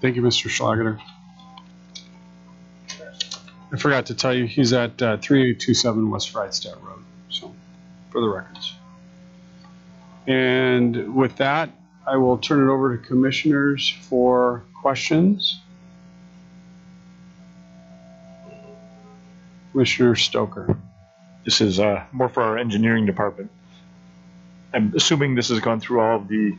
Thank you, Mr. Schlageter. I forgot to tell you, he's at 3827 West Freistadt Road, so for the records. And with that, I will turn it over to commissioners for questions. Commissioner Stoker. This is more for our engineering department. I'm assuming this has gone through all of the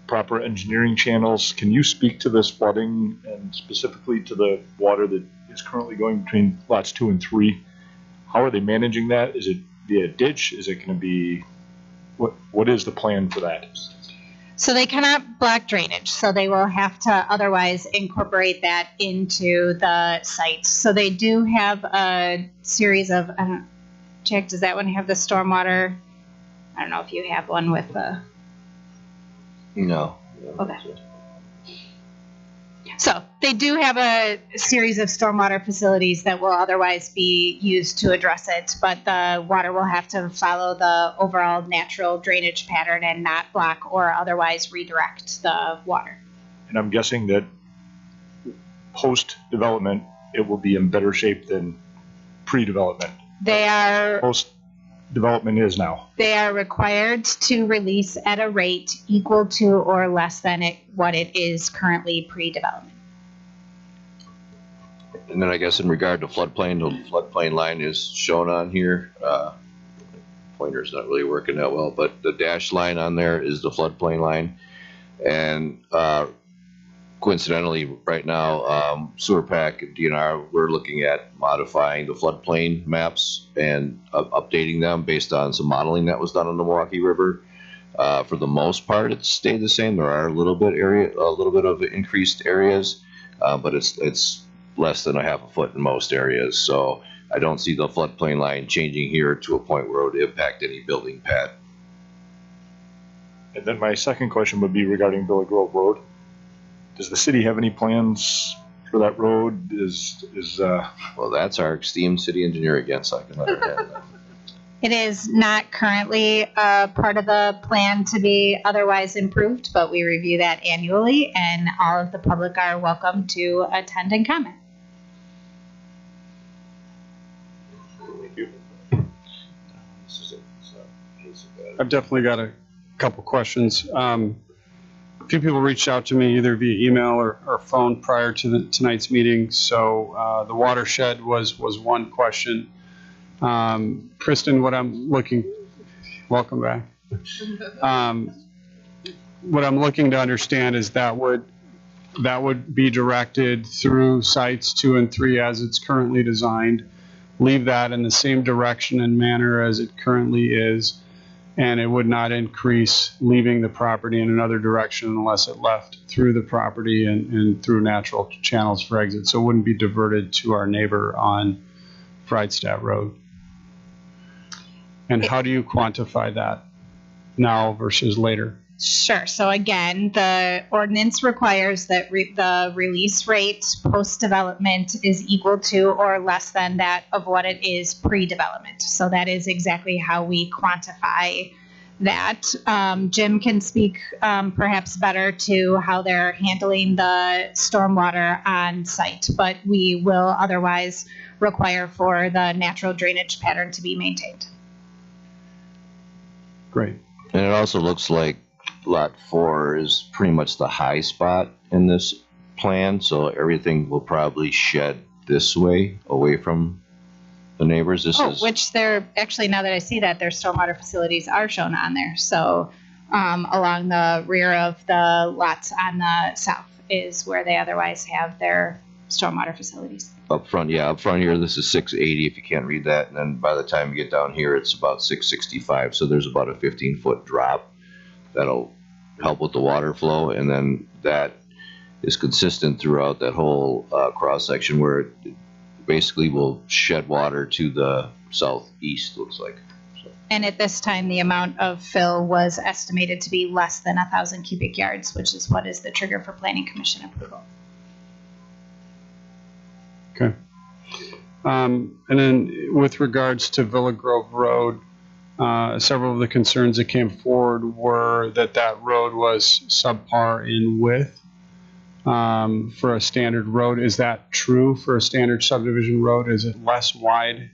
proper engineering channels. Can you speak to this flooding and specifically to the water that is currently going between lots 2 and 3? How are they managing that? Is it via ditch? Is it going to be, what is the plan for that? So they cannot block drainage, so they will have to otherwise incorporate that into the site. So they do have a series of, Jack, does that one have the stormwater? I don't know if you have one with the... No. Okay. So they do have a series of stormwater facilities that will otherwise be used to address it, but the water will have to follow the overall natural drainage pattern and not block or otherwise redirect the water. And I'm guessing that post-development, it will be in better shape than pre-development. They are... Post-development is now. They are required to release at a rate equal to or less than what it is currently pre-development. And then I guess in regard to floodplain, the floodplain line is shown on here. Pointer's not really working that well, but the dashed line on there is the floodplain line. And coincidentally, right now, Sewer Pack and DNR, we're looking at modifying the floodplain maps and updating them based on some modeling that was done on the Milwaukee River. For the most part, it's stayed the same. There are a little bit of increased areas, but it's less than a half a foot in most areas. So I don't see the floodplain line changing here to a point where it would impact any building pad. And then my second question would be regarding Villa Grove Road. Does the city have any plans for that road? Well, that's our esteemed city engineer again, so I can let her have that. It is not currently part of the plan to be otherwise improved, but we review that annually, and all of the public are welcome to attend and comment. Thank you. This is it. So I've definitely got a couple questions. A few people reached out to me either via email or phone prior to tonight's meeting. So the watershed was one question. Kristen, welcome back. What I'm looking to understand is that would be directed through sites 2 and 3 as it's currently designed. Leave that in the same direction and manner as it currently is, and it would not increase leaving the property in another direction unless it left through the property and through natural channels for exit. So it wouldn't be diverted to our neighbor on Friedstadt Road. And how do you quantify that now versus later? Sure. So again, the ordinance requires that the release rate post-development is equal to or less than that of what it is pre-development. So that is exactly how we quantify that. Jim can speak perhaps better to how they're handling the stormwater on site, but we will otherwise require for the natural drainage pattern to be maintained. Great. And it also looks like Lot 4 is pretty much the high spot in this plan, so everything will probably shed this way, away from the neighbors. Which they're, actually, now that I see that, their stormwater facilities are shown on there. So along the rear of the lots on the south is where they otherwise have their stormwater facilities. Up front here, this is 680 if you can't read that, and then by the time you get down here, it's about 665, so there's about a 15-foot drop. That'll help with the water flow, and then that is consistent throughout that whole cross-section where it basically will shed water to the southeast, looks like. So. And at this time, the amount of fill was estimated to be less than 1,000 cubic yards, which is what is the trigger for Planning Commission approval. Okay. And then with regards to Villa Grove Road, several of the concerns that came forward were that road was subpar in width for a standard road. Is that true for a standard subdivision road? Is it less wide?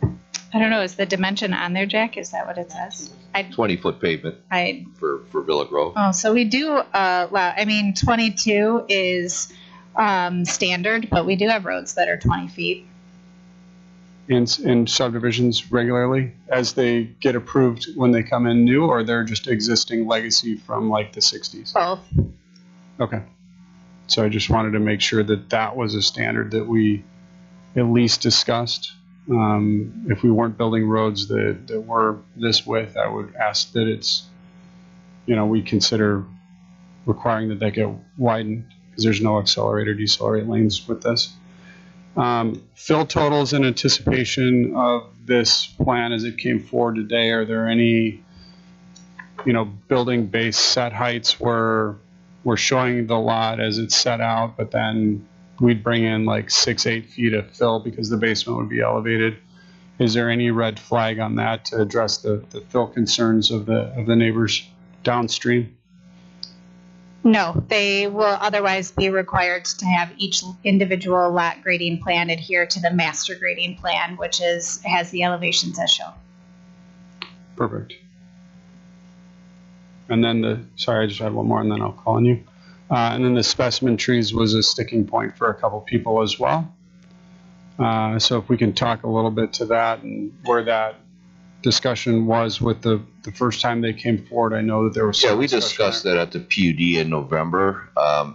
I don't know. Is the dimension on there, Jack? Is that what it says? 20-foot pavement for Villa Grove. Oh, so we do, 22 is standard, but we do have roads that are 20 feet. In subdivisions regularly as they get approved when they come in new, or they're just existing legacy from like the 60s? Both. Okay. So I just wanted to make sure that was a standard that we at least discussed. If we weren't building roads that were this width, I would ask that it's, we consider requiring that get widened, because there's no accelerate or decelerate lanes with this. Fill totals in anticipation of this plan as it came forward today. Are there any, building base set heights where we're showing the lot as it's set out, but then we'd bring in like 6-8 feet of fill because the basement would be elevated? Is there any red flag on that to address the fill concerns of the neighbors downstream? No, they will otherwise be required to have each individual lot grading plan adhere to the master grading plan, which has the elevations as shown. Perfect. And then sorry, I just had one more and then I'll call on you. And then the specimen trees was a sticking point for a couple people as well. So if we can talk a little bit to that and where that discussion was with the first time they came forward. I know that there was we discussed that at the PUD in November,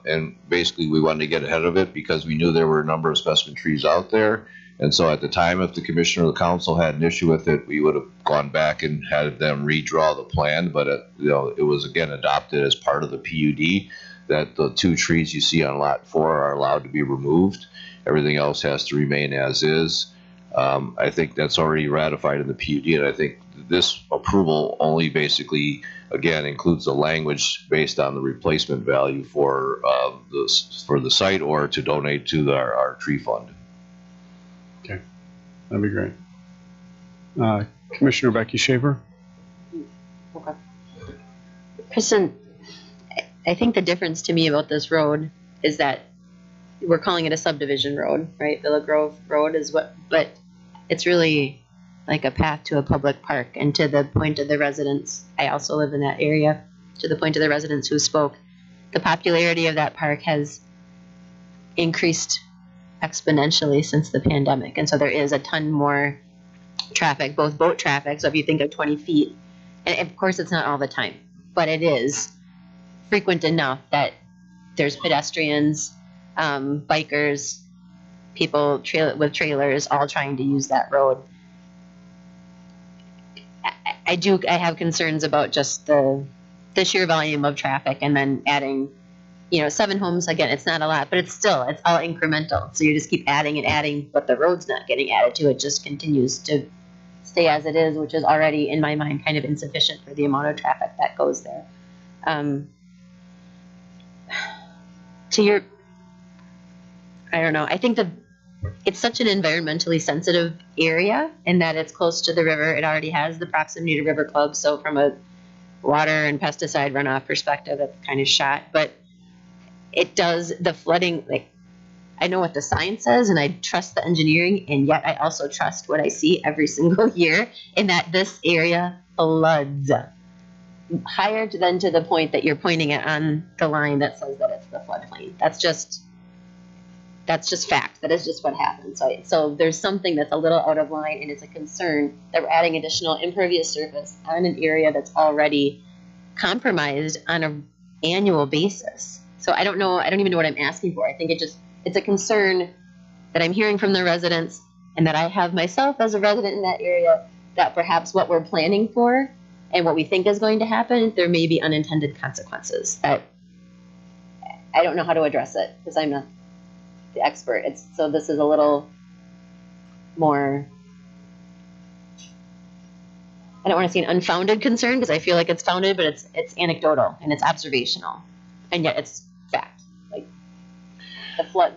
and basically we wanted to get ahead of it because we knew there were a number of specimen trees out there, and so at the time, if the commissioner or the council had an issue with it, we would have gone back and had them redraw the plan, but it was again adopted as part of the PUD that the 2 trees you see on lot 4 are allowed to be removed. Everything else has to remain as is. I think that's already ratified in the PUD, and I think this approval only basically, again, includes the language based on the replacement value for the site or to donate to our tree fund. Okay, that'd be great. Commissioner Becky Schaefer? Okay. Kristen, I think the difference to me about this road is that we're calling it a subdivision road, right? Villa Grove Road is but it's really like a path to a public park. And to the point of the residents, I also live in that area, to the point of the residents who spoke, the popularity of that park has increased exponentially since the pandemic. And so there is a ton more traffic, both boat traffic. So if you think of 20 feet, and of course it's not all the time, but it is frequent enough that there's pedestrians, bikers, people with trailers all trying to use that road. I have concerns about just the sheer volume of traffic, and then adding, 7 homes, again, it's not a lot, but it's all incremental. So you just keep adding and adding, but the road's not getting added to. It just continues to stay as it is, which is already, in my mind, kind of insufficient for the amount of traffic that goes there. I don't know. I think it's such an environmentally sensitive area in that it's close to the river. It already has the proximity to River Club. So from a water and pesticide runoff perspective, that's kind of shot. But it does, the flooding, I know what the science says and I trust the engineering, and yet I also trust what I see every single year in that this area floods higher than to the point that you're pointing it on the line that says that it's the floodplain. That's just fact. That is just what happens. So there's something that's a little out of line, and it's a concern that we're adding additional impervious surface on an area that's already compromised on an annual basis. So I don't know. I don't even know what I'm asking for. I think it's a concern that I'm hearing from the residents, and that I have myself as a resident in that area, that perhaps what we're planning for and what we think is going to happen, there may be unintended consequences. I don't know how to address it because I'm not the expert. So this is a little more, I don't want to say an unfounded concern because I feel like it's founded, but it's anecdotal and it's observational, and yet it's fact. Like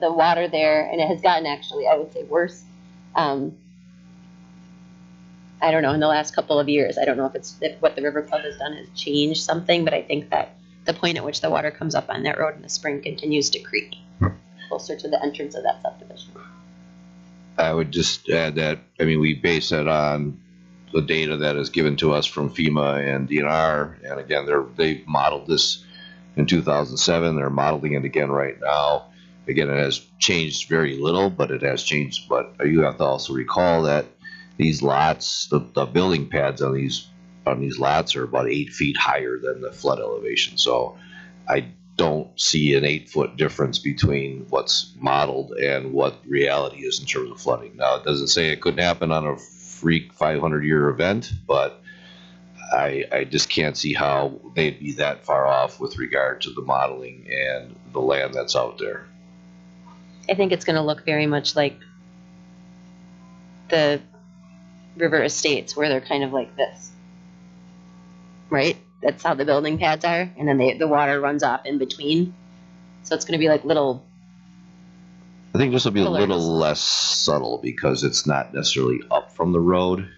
the water there, and it has gotten actually, I would say, worse. I don't know, in the last couple of years. I don't know if what the River Club has done has changed something, but I think that the point at which the water comes up on that road in the spring continues to creep closer to the entrance of that subdivision. I would just add that, we base that on the data that is given to us from FEMA and DNR. And again, they modeled this in 2007. They're modeling it again right now. Again, it has changed very little, but it has changed. But you have to also recall that these lots, the building pads on these lots are about 8 feet higher than the flood elevation. So I don't see an 8-foot difference between what's modeled and what reality is in terms of flooding. Now, it doesn't say it couldn't happen on a freak 500-year event, but I just can't see how they'd be that far off with regard to the modeling and the land that's out there. I think it's going to look very much like the river estates, where they're kind of like this, right? That's how the building pads are, and then the water runs off in between. So it's going to be like little. I think this will be pillars. a little less subtle because it's not necessarily up from the road.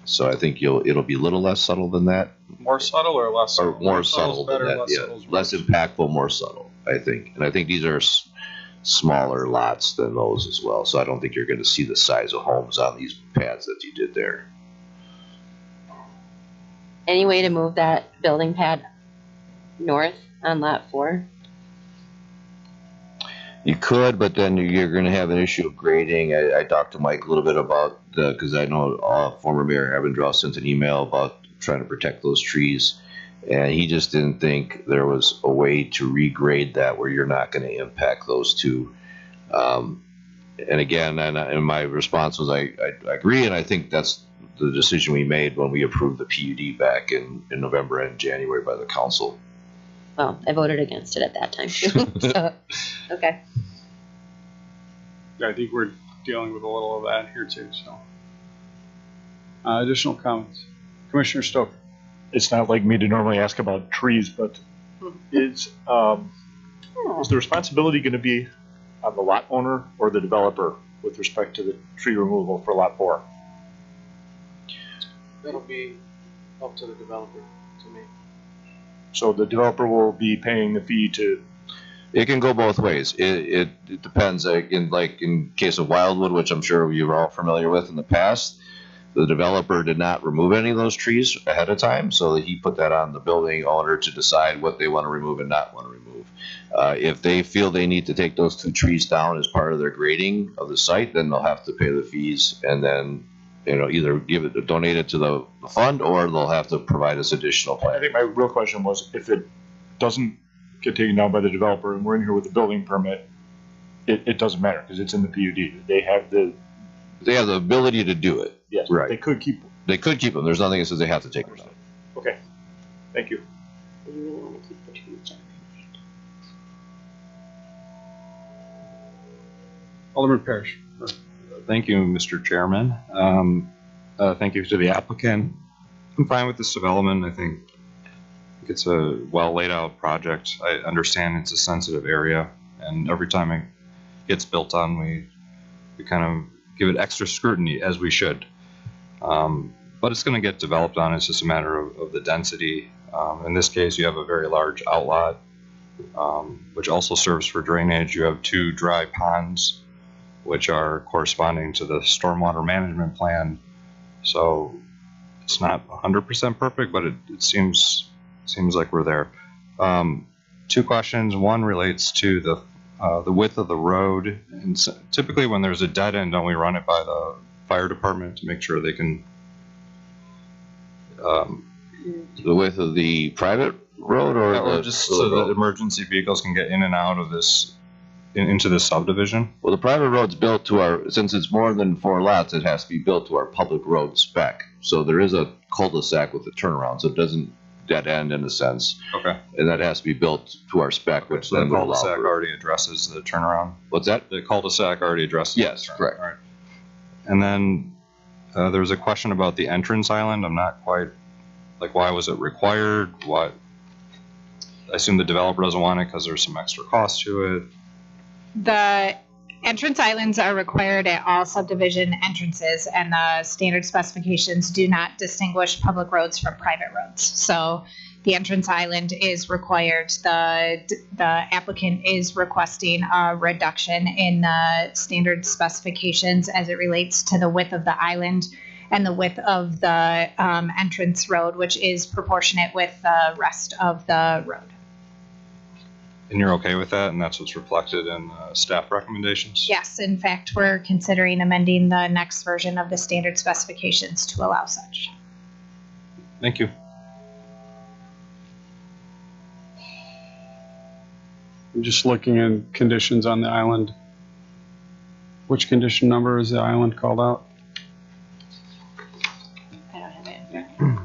So I think it'll be a little less subtle than that. More subtle or less subtle? Or more subtle than that, less impactful, more subtle, I think. And I think these are smaller lots than those as well. So I don't think you're going to see the size of homes on these pads that you did there. Any way to move that building pad north on lot 4? You could, but then you're going to have an issue of grading. I talked to Mike a little bit about because I know former Mayor Avendroth sent an email about trying to protect those trees, and he just didn't think there was a way to regrade that where you're not going to impact those two. And again, and my response was I agree, and I think that's the decision we made when we approved the PUD back in November and January by the council. Well, I voted against it at that time too. So, okay. I think we're dealing with a little of that here too. So, additional comments, Commissioner Stoker. It's not like me to normally ask about trees, but is the responsibility going to be on the lot owner or the developer with respect to the tree removal for lot 4? That'll be up to the developer, to me. So the developer will be paying the fee to. It can go both ways. It depends. In case of Wildwood, which I'm sure you're all familiar with in the past, The developer did not remove any of those trees ahead of time, so that he put that on the building owner to decide what they want to remove and not want to remove. If they feel they need to take those 2 trees down as part of their grading of the site, then they'll have to pay the fees and then, either donate it to the fund, or they'll have to provide us additional I plan. think my real question was, if it doesn't get taken down by the developer and we're in here with a building permit, it doesn't matter because it's in the PUD. They have the ability to do it. Yes, Right. they could keep them. They could keep them. There's nothing that says they have to take them down. Okay, thank you. Do you really want to keep the trees down? Alderman Parrish. Thank you, Mr. Chairman. Thank you to the applicant. I'm fine with this development. I think it's a well laid out project. I understand it's a sensitive area, and every time it gets built on, we kind of give it extra scrutiny, as we should. But it's going to get developed on. It's just a matter of the density. In this case, you have a very large outlot, which also serves for drainage. You have 2 dry ponds, which are corresponding to the stormwater management plan. So it's not 100% perfect, but it seems like we're there. 2 questions. One relates to the width of the road. And typically when there's a dead end, don't we run it by the fire department to make sure they can... The width of the private road, or just so that emergency vehicles can get in and out of this, into this subdivision? Well, the private road's built to since it's more than 4 lots, it has to be built to our public road spec. So there is a cul-de-sac with a turnaround, so it doesn't dead end in a sense. Okay. And that has to be built to our spec, which So then the would allow cul-de-sac for... already addresses the turnaround? What's that? The cul-de-sac already addresses Yes, the turnaround. correct. All right. And then there was a question about the entrance island. I'm not quite, why was it required? I assume the developer doesn't want it because there's some extra cost to it. The entrance islands are required at all subdivision entrances, and the standard specifications do not distinguish public roads from private roads. So the entrance island is required. The applicant is requesting a reduction in the standard specifications as it relates to the width of the island and the width of the entrance road, which is proportionate with the rest of the road. And you're okay with that, and that's what's reflected in staff recommendations? Yes, in fact, we're considering amending the next version of the standard specifications to allow such. Thank you. I'm just looking at conditions on the island. Which condition number is the island called out? I don't have it.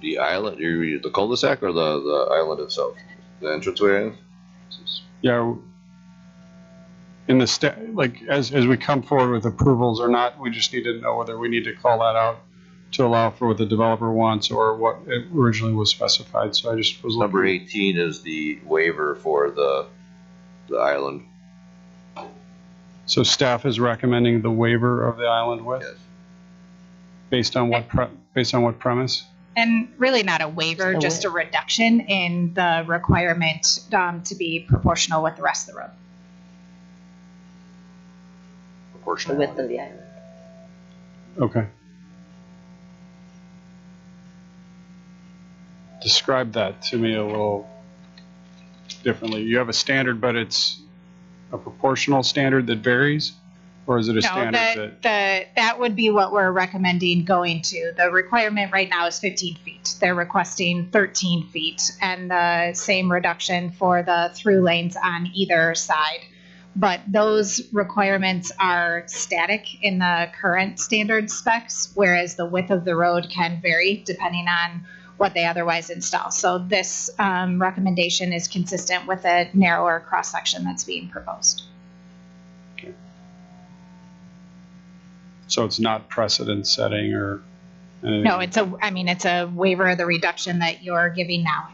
The island, the cul-de-sac, or the island itself? The entranceway? Yeah. In the as we come forward with approvals or not, we just need to know whether we need to call that out to allow for what the developer wants or what it originally was specified. So I just was Number 18 is the waiver for the island. So staff is recommending the waiver of the island width? Yes. Based on what premise? And really not a waiver, just a reduction in the requirement to be proportional with the rest of the road. The width of the island. Okay. Describe that to me a little differently. You have a standard, but it's a proportional standard that varies? Or is it a standard that would be what we're recommending going to. The requirement right now is 15 feet. They're requesting 13 feet, and the same reduction for the through lanes on either side. But those requirements are static in the current standard specs, whereas the width of the road can vary depending on what they otherwise install. So this recommendation is consistent with a narrower cross-section that's being proposed. So it's not precedent setting or anything? No, it's a waiver of the reduction that you're giving now.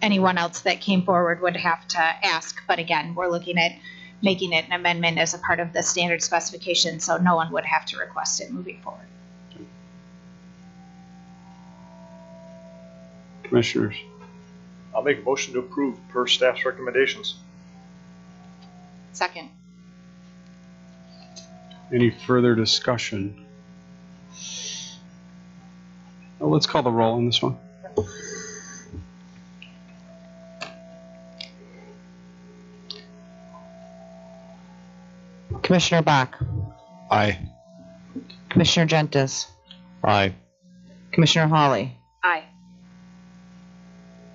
Anyone else that came forward would have to ask, but again, we're looking at making it an amendment as a part of the standard specification, so no one would have to request it moving forward. Commissioners? I'll make a motion to approve per staff's recommendations. Second. Any further discussion? Let's call the roll on this one. Commissioner Bach, Aye. Commissioner Gentis, Aye. Commissioner Hawley, Aye.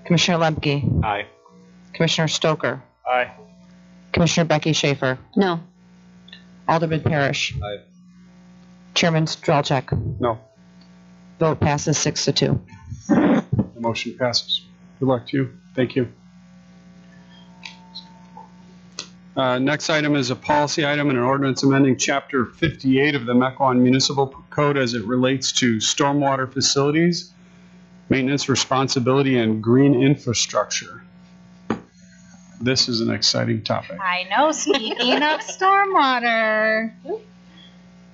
Commissioner Lemke, Aye. Commissioner Stoker, Aye. Commissioner Becky Schaefer, No. Alderman Parrish. Aye. Chairman Strelcheck. No. Vote passes 6-2. The motion passes. Good luck to you. Thank you. Next item is a policy item and an ordinance amending Chapter 58 of the Mequon Municipal Code as it relates to stormwater facilities, maintenance responsibility, and green infrastructure. This is an exciting topic. I know, speaking of stormwater.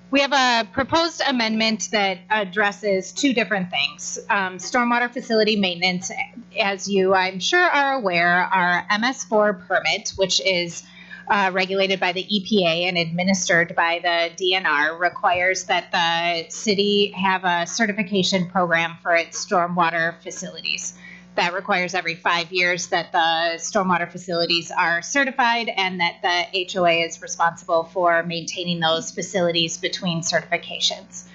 We have a proposed amendment that addresses two different things. Stormwater facility maintenance, as you, I'm sure, are aware, our MS4 permit, which is regulated by the EPA and administered by the DNR, requires that the city have a certification program for its stormwater facilities. That requires every 5 years that the stormwater facilities are certified and that the HOA is responsible for maintaining those facilities between certifications.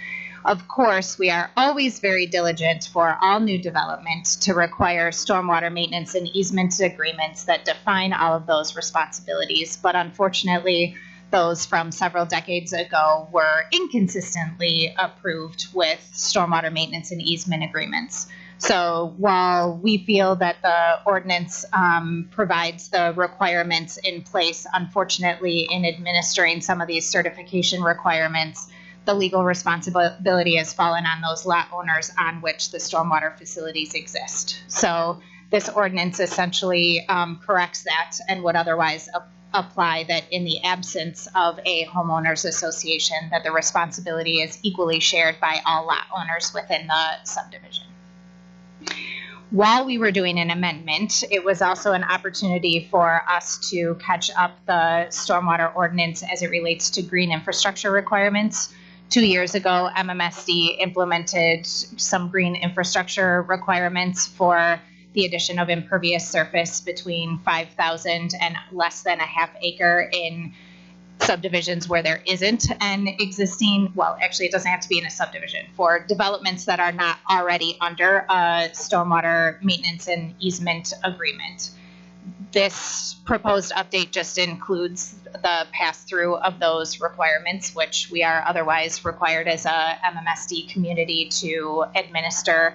Of course, we are always very diligent for all new development to require stormwater maintenance and easement agreements that define all of those responsibilities. But unfortunately, those from several decades ago were inconsistently approved with stormwater maintenance and easement agreements. So while we feel that the ordinance provides the requirements in place, unfortunately, in administering some of these certification requirements, the legal responsibility has fallen on those lot owners on which the stormwater facilities exist. So this ordinance essentially corrects that and would otherwise apply that in the absence of a homeowners association, that the responsibility is equally shared by all lot owners within the subdivision. While we were doing an amendment, it was also an opportunity for us to catch up the stormwater ordinance as it relates to green infrastructure requirements. 2 years ago, MMSD implemented some green infrastructure requirements for the addition of impervious surface between 5,000 and less than a half acre in subdivisions where there isn't an existing, well, actually it doesn't have to be in a subdivision, for developments that are not already under a stormwater maintenance and easement agreement. This proposed update just includes the pass-through of those requirements, which we are otherwise required as a MMSD community to administer.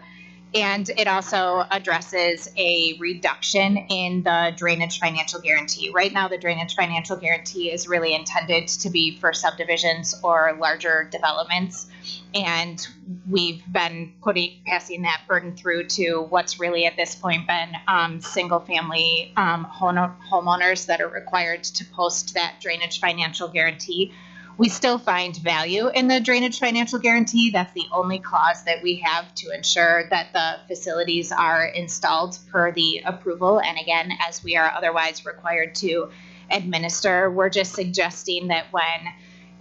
And it also addresses a reduction in the drainage financial guarantee. Right now, the drainage financial guarantee is really intended to be for subdivisions or larger developments. And we've been passing that burden through to what's really at this point been single-family homeowners that are required to post that drainage financial guarantee. We still find value in the drainage financial guarantee. That's the only clause that we have to ensure that the facilities are installed per the approval. And again, as we are otherwise required to administer, we're just suggesting that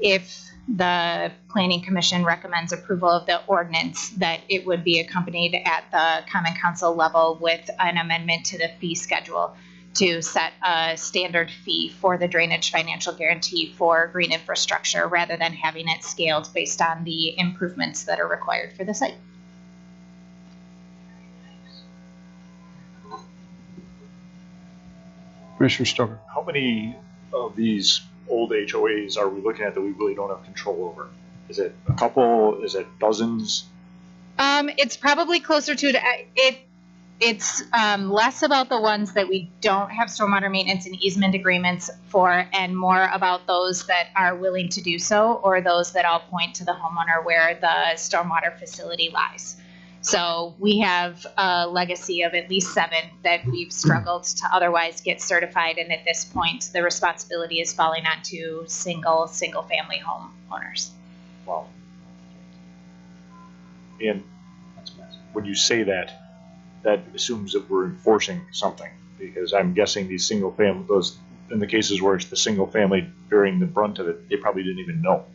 if the Planning Commission recommends approval of the ordinance, that it would be accompanied at the Common Council level with an amendment to the fee schedule to set a standard fee for the drainage financial guarantee for green infrastructure rather than having it scaled based on the improvements that are required for the site. Commissioner Stoker. How many of these old HOAs are we looking at that we really don't have control over? Is it a couple? Is it dozens? It's probably closer to it. It's less about the ones that we don't have stormwater maintenance and easement agreements for, and more about those that are willing to do so, or those that all point to the homeowner where the stormwater facility lies. So we have a legacy of at least 7 that we've struggled to otherwise get certified, and at this point, the responsibility is falling onto single-family homeowners. Wow. And when you say that, that assumes that we're enforcing something, because I'm guessing these single family, those in the cases where it's the single family bearing the brunt of it, they probably didn't even know.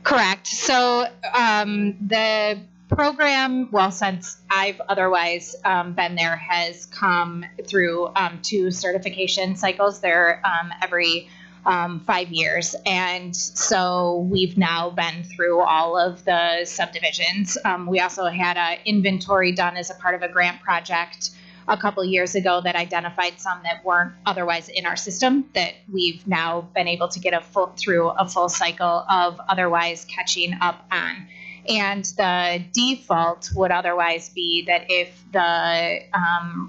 Correct. So the program, well, since I've otherwise been there, has come through 2 certification cycles. They're every 5 years. And so we've now been through all of the subdivisions. We also had an inventory done as a part of a grant project a couple years ago that identified some that weren't otherwise in our system that we've now been able to get through a full cycle of otherwise catching up on. And the default would otherwise be that if the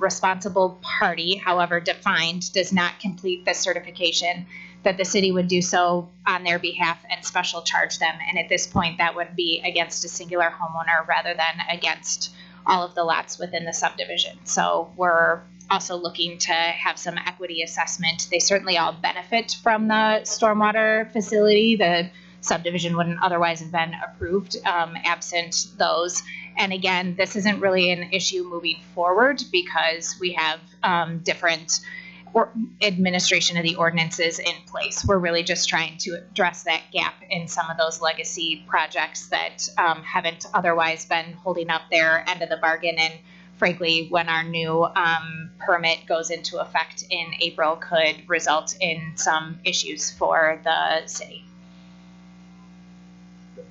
responsible party, however defined, does not complete the certification, that the city would do so on their behalf and special charge them. And at this point, that would be against a singular homeowner rather than against all of the lots within the subdivision. So we're also looking to have some equity assessment. They certainly all benefit from the stormwater facility. The subdivision wouldn't otherwise have been approved absent those. And again, this isn't really an issue moving forward because we have different administration of the ordinances in place. We're really just trying to address that gap in some of those legacy projects that haven't otherwise been holding up their end of the bargain. And frankly, when our new permit goes into effect in April, could result in some issues for the city.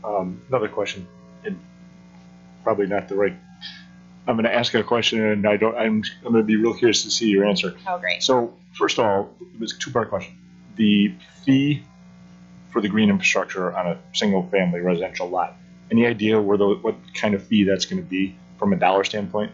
Another question, and probably not the right. I'm going to ask a question, and I'm going to be real curious to see your answer. Oh, great. So, first of all, it was a 2-part question. The fee for the green infrastructure on a single-family residential lot. Any idea what kind of fee that's going to be from a dollar standpoint?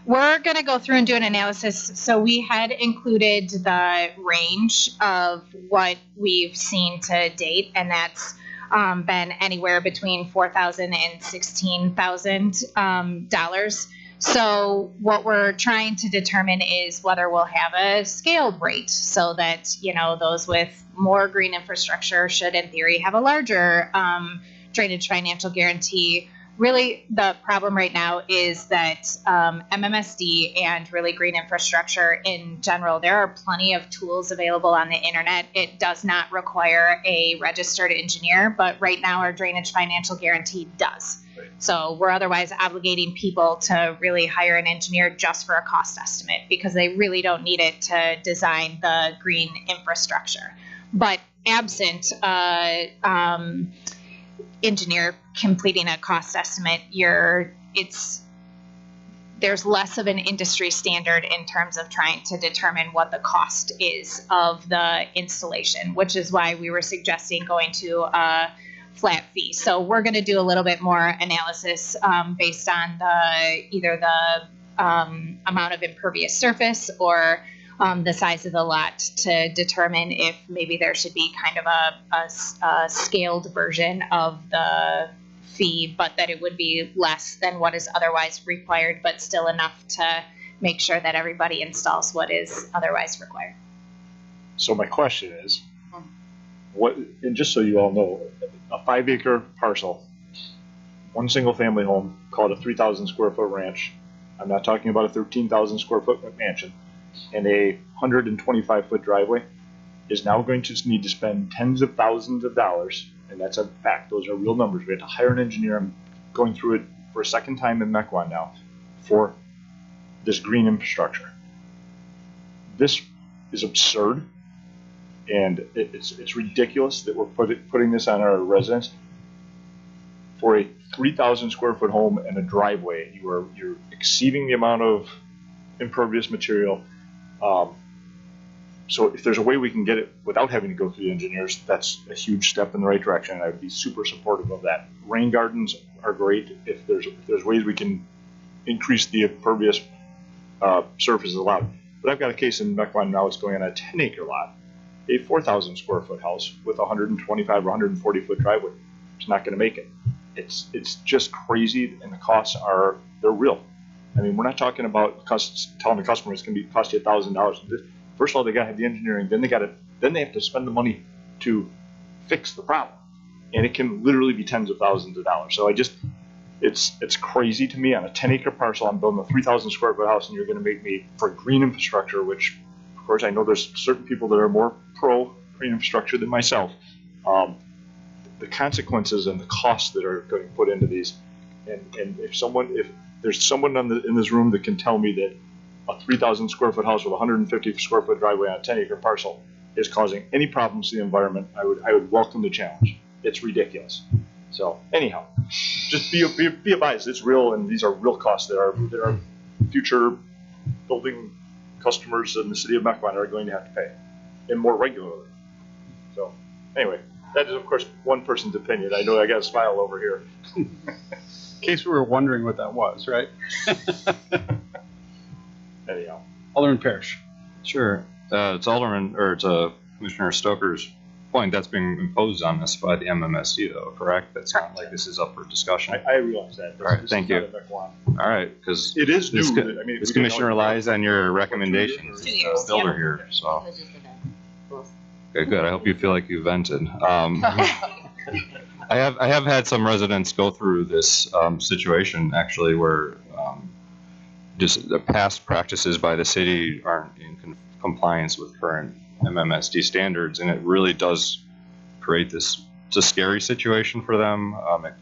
We're going to go through and do an analysis. So we had included the range of what we've seen to date, and that's been anywhere between $4,000 and $16,000. So what we're trying to determine is whether we'll have a scaled rate so that, you know, those with more green infrastructure should in theory have a larger drainage financial guarantee. Really, the problem right now is that MMSD and really green infrastructure in general, there are plenty of tools available on the internet. It does not require a registered engineer, but right now our drainage financial guarantee does. So we're otherwise obligating people to really hire an engineer just for a cost estimate because they really don't need it to design the green infrastructure. But absent engineer completing a cost estimate, there's less of an industry standard in terms of trying to determine what the cost is of the installation, which is why we were suggesting going to a flat fee. So we're going to do a little bit more analysis based on either the amount of impervious surface or the size of the lot to determine if maybe there should be kind of a scaled version of the fee, but that it would be less than what is otherwise required, but still enough to make sure that everybody installs what is otherwise required. So my question is, and just so you all know, a 5-acre parcel, one single family home, called a 3,000 square foot ranch. I'm not talking about a 13,000 square foot mansion. And a 125-foot driveway is now going to need to spend tens of thousands of dollars, and that's a fact. Those are real numbers. We had to hire an engineer. I'm going through it for a second time in Mequon now for this green infrastructure. This is absurd, and it's ridiculous that we're putting this on our residents. For a 3,000 square foot home and a driveway, you're exceeding the amount of impervious material. So if there's a way we can get it without having to go through the engineers, that's a huge step in the right direction, and I would be super supportive of that. Rain gardens are great. If there's ways we can increase the impervious surface allowed. But I've got a case in Mequon now. It's going on a 10-acre lot, a 4,000 square foot house with a 125 or 140 foot driveway. It's not going to make it. It's just crazy, and the costs they're real. I mean, we're not talking about telling the customer it's going to cost you $1,000. First of all, they got to have the engineering. Then they have to spend the money to fix the problem, and it can literally be tens of thousands of dollars. So it's crazy to me. On a 10-acre parcel, I'm building a 3,000 square foot house, and you're going to make me for green infrastructure, which, of course, I know there's certain people that are more pro green infrastructure than myself. The consequences and the costs that are going to put into these, And if there's someone in this room that can tell me that a 3,000 square foot house with a 150 square foot driveway on a 10 acre parcel is causing any problems to the environment, I would welcome the challenge. It's ridiculous. So anyhow, just be advised, it's real, and these are real costs that our future building customers in the city of Mequon are going to have to pay, and more regularly. So anyway, that is of course one person's opinion. I know I got a smile over here. In case we were wondering what that was, right? Anyhow. Alderman Parrish. Sure. It's Commissioner Stoker's point. That's being imposed on us by the MMSD, though, correct? That's not like this is up for discussion. I realize that. All right, thank you. All right, because it is new. This commission relies on your recommendations as the builder here, so. Okay, good. I hope you feel like you vented. I have had some residents go through this situation actually where just the past practices by the city aren't in compliance with current MMSD standards, and it really does create this. It's a scary situation for them.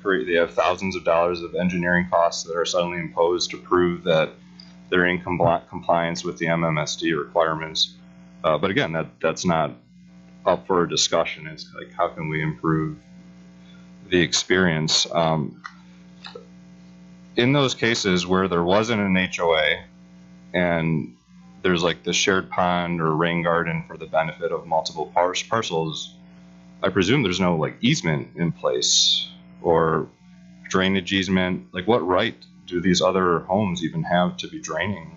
They have thousands of dollars of engineering costs that are suddenly imposed to prove that they're in compliance with the MMSD requirements. But again, that's not up for a discussion. It's like, how can we improve the experience? In those cases where there wasn't an HOA and there's like the shared pond or rain garden for the benefit of multiple parcels, I presume there's no like easement in place or drainage easement. Like, what right do these other homes even have to be draining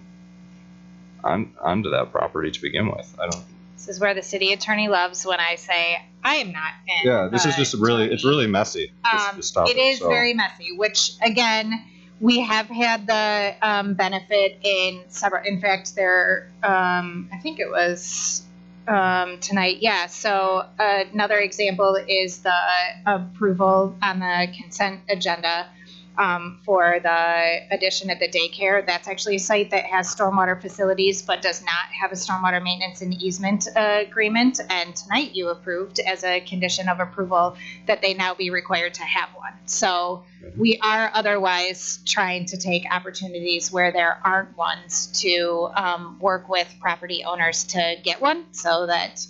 onto that property to begin with? I don't. This is where the city attorney loves when I say, I am not in. Yeah, this is just it's really messy. It is very messy, which again, we have had the benefit in several, in fact, I think it was tonight. Yeah, so another example is the approval on the consent agenda for the addition of the daycare. That's actually a site that has stormwater facilities but does not have a stormwater maintenance and easement agreement. And tonight you approved as a condition of approval that they now be required to have one. So we are otherwise trying to take opportunities where there aren't ones to work with property owners to get one, so that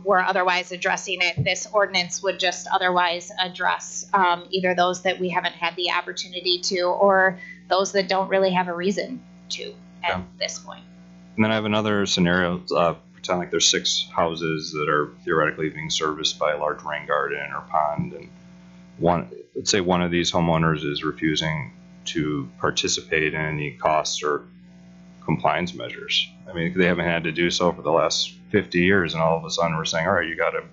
we're otherwise addressing it. This ordinance would just otherwise address either those that we haven't had the opportunity to, or those that don't really have a reason to at this point. And then I have another scenario. Pretend like there's 6 houses that are theoretically being serviced by a large rain garden or pond, and let's say one of these homeowners is refusing to participate in any costs or compliance measures. I mean, they haven't had to do so for the last 50 years, and all of a sudden we're saying, all right, you got to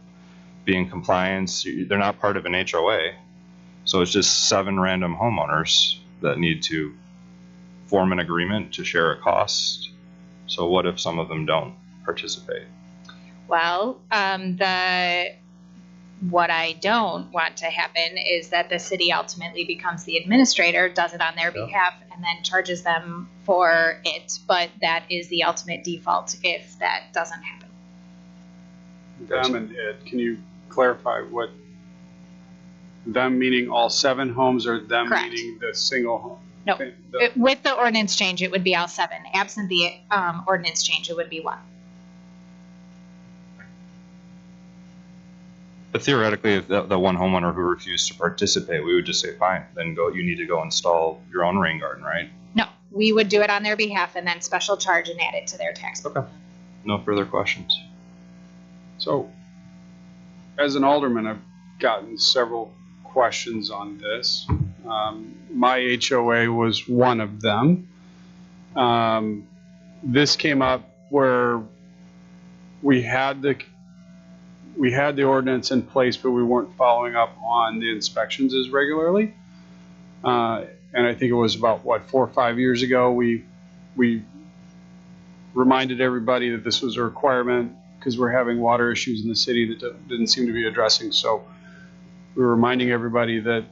be in compliance. They're not part of an HOA. So it's just 7 random homeowners that need to form an agreement to share a cost. So what if some of them don't participate? Well, what I don't want to happen is that the city ultimately becomes the administrator, does it on their behalf, and then charges them for it. But that is the ultimate default if that doesn't happen. Them and it, can you clarify what them meaning all 7 homes, or them Correct. meaning the single home? No, Okay, with the ordinance change, it would be all 7. Absent the ordinance change, it would be 1. But theoretically, if the one homeowner who refused to participate, we would just say, fine, then you need to go install your own rain garden, right? No, we would do it on their behalf and then special charge and add it to their tax bill. Okay. No further questions. So, as an alderman, I've gotten several questions on this. My HOA was one of them. This came up where we had the ordinance in place, but we weren't following up on the inspections as regularly. And I think it was about, 4 or 5 years ago, we reminded everybody that this was a requirement because we're having water issues in the city that didn't seem to be addressing. So we were reminding everybody that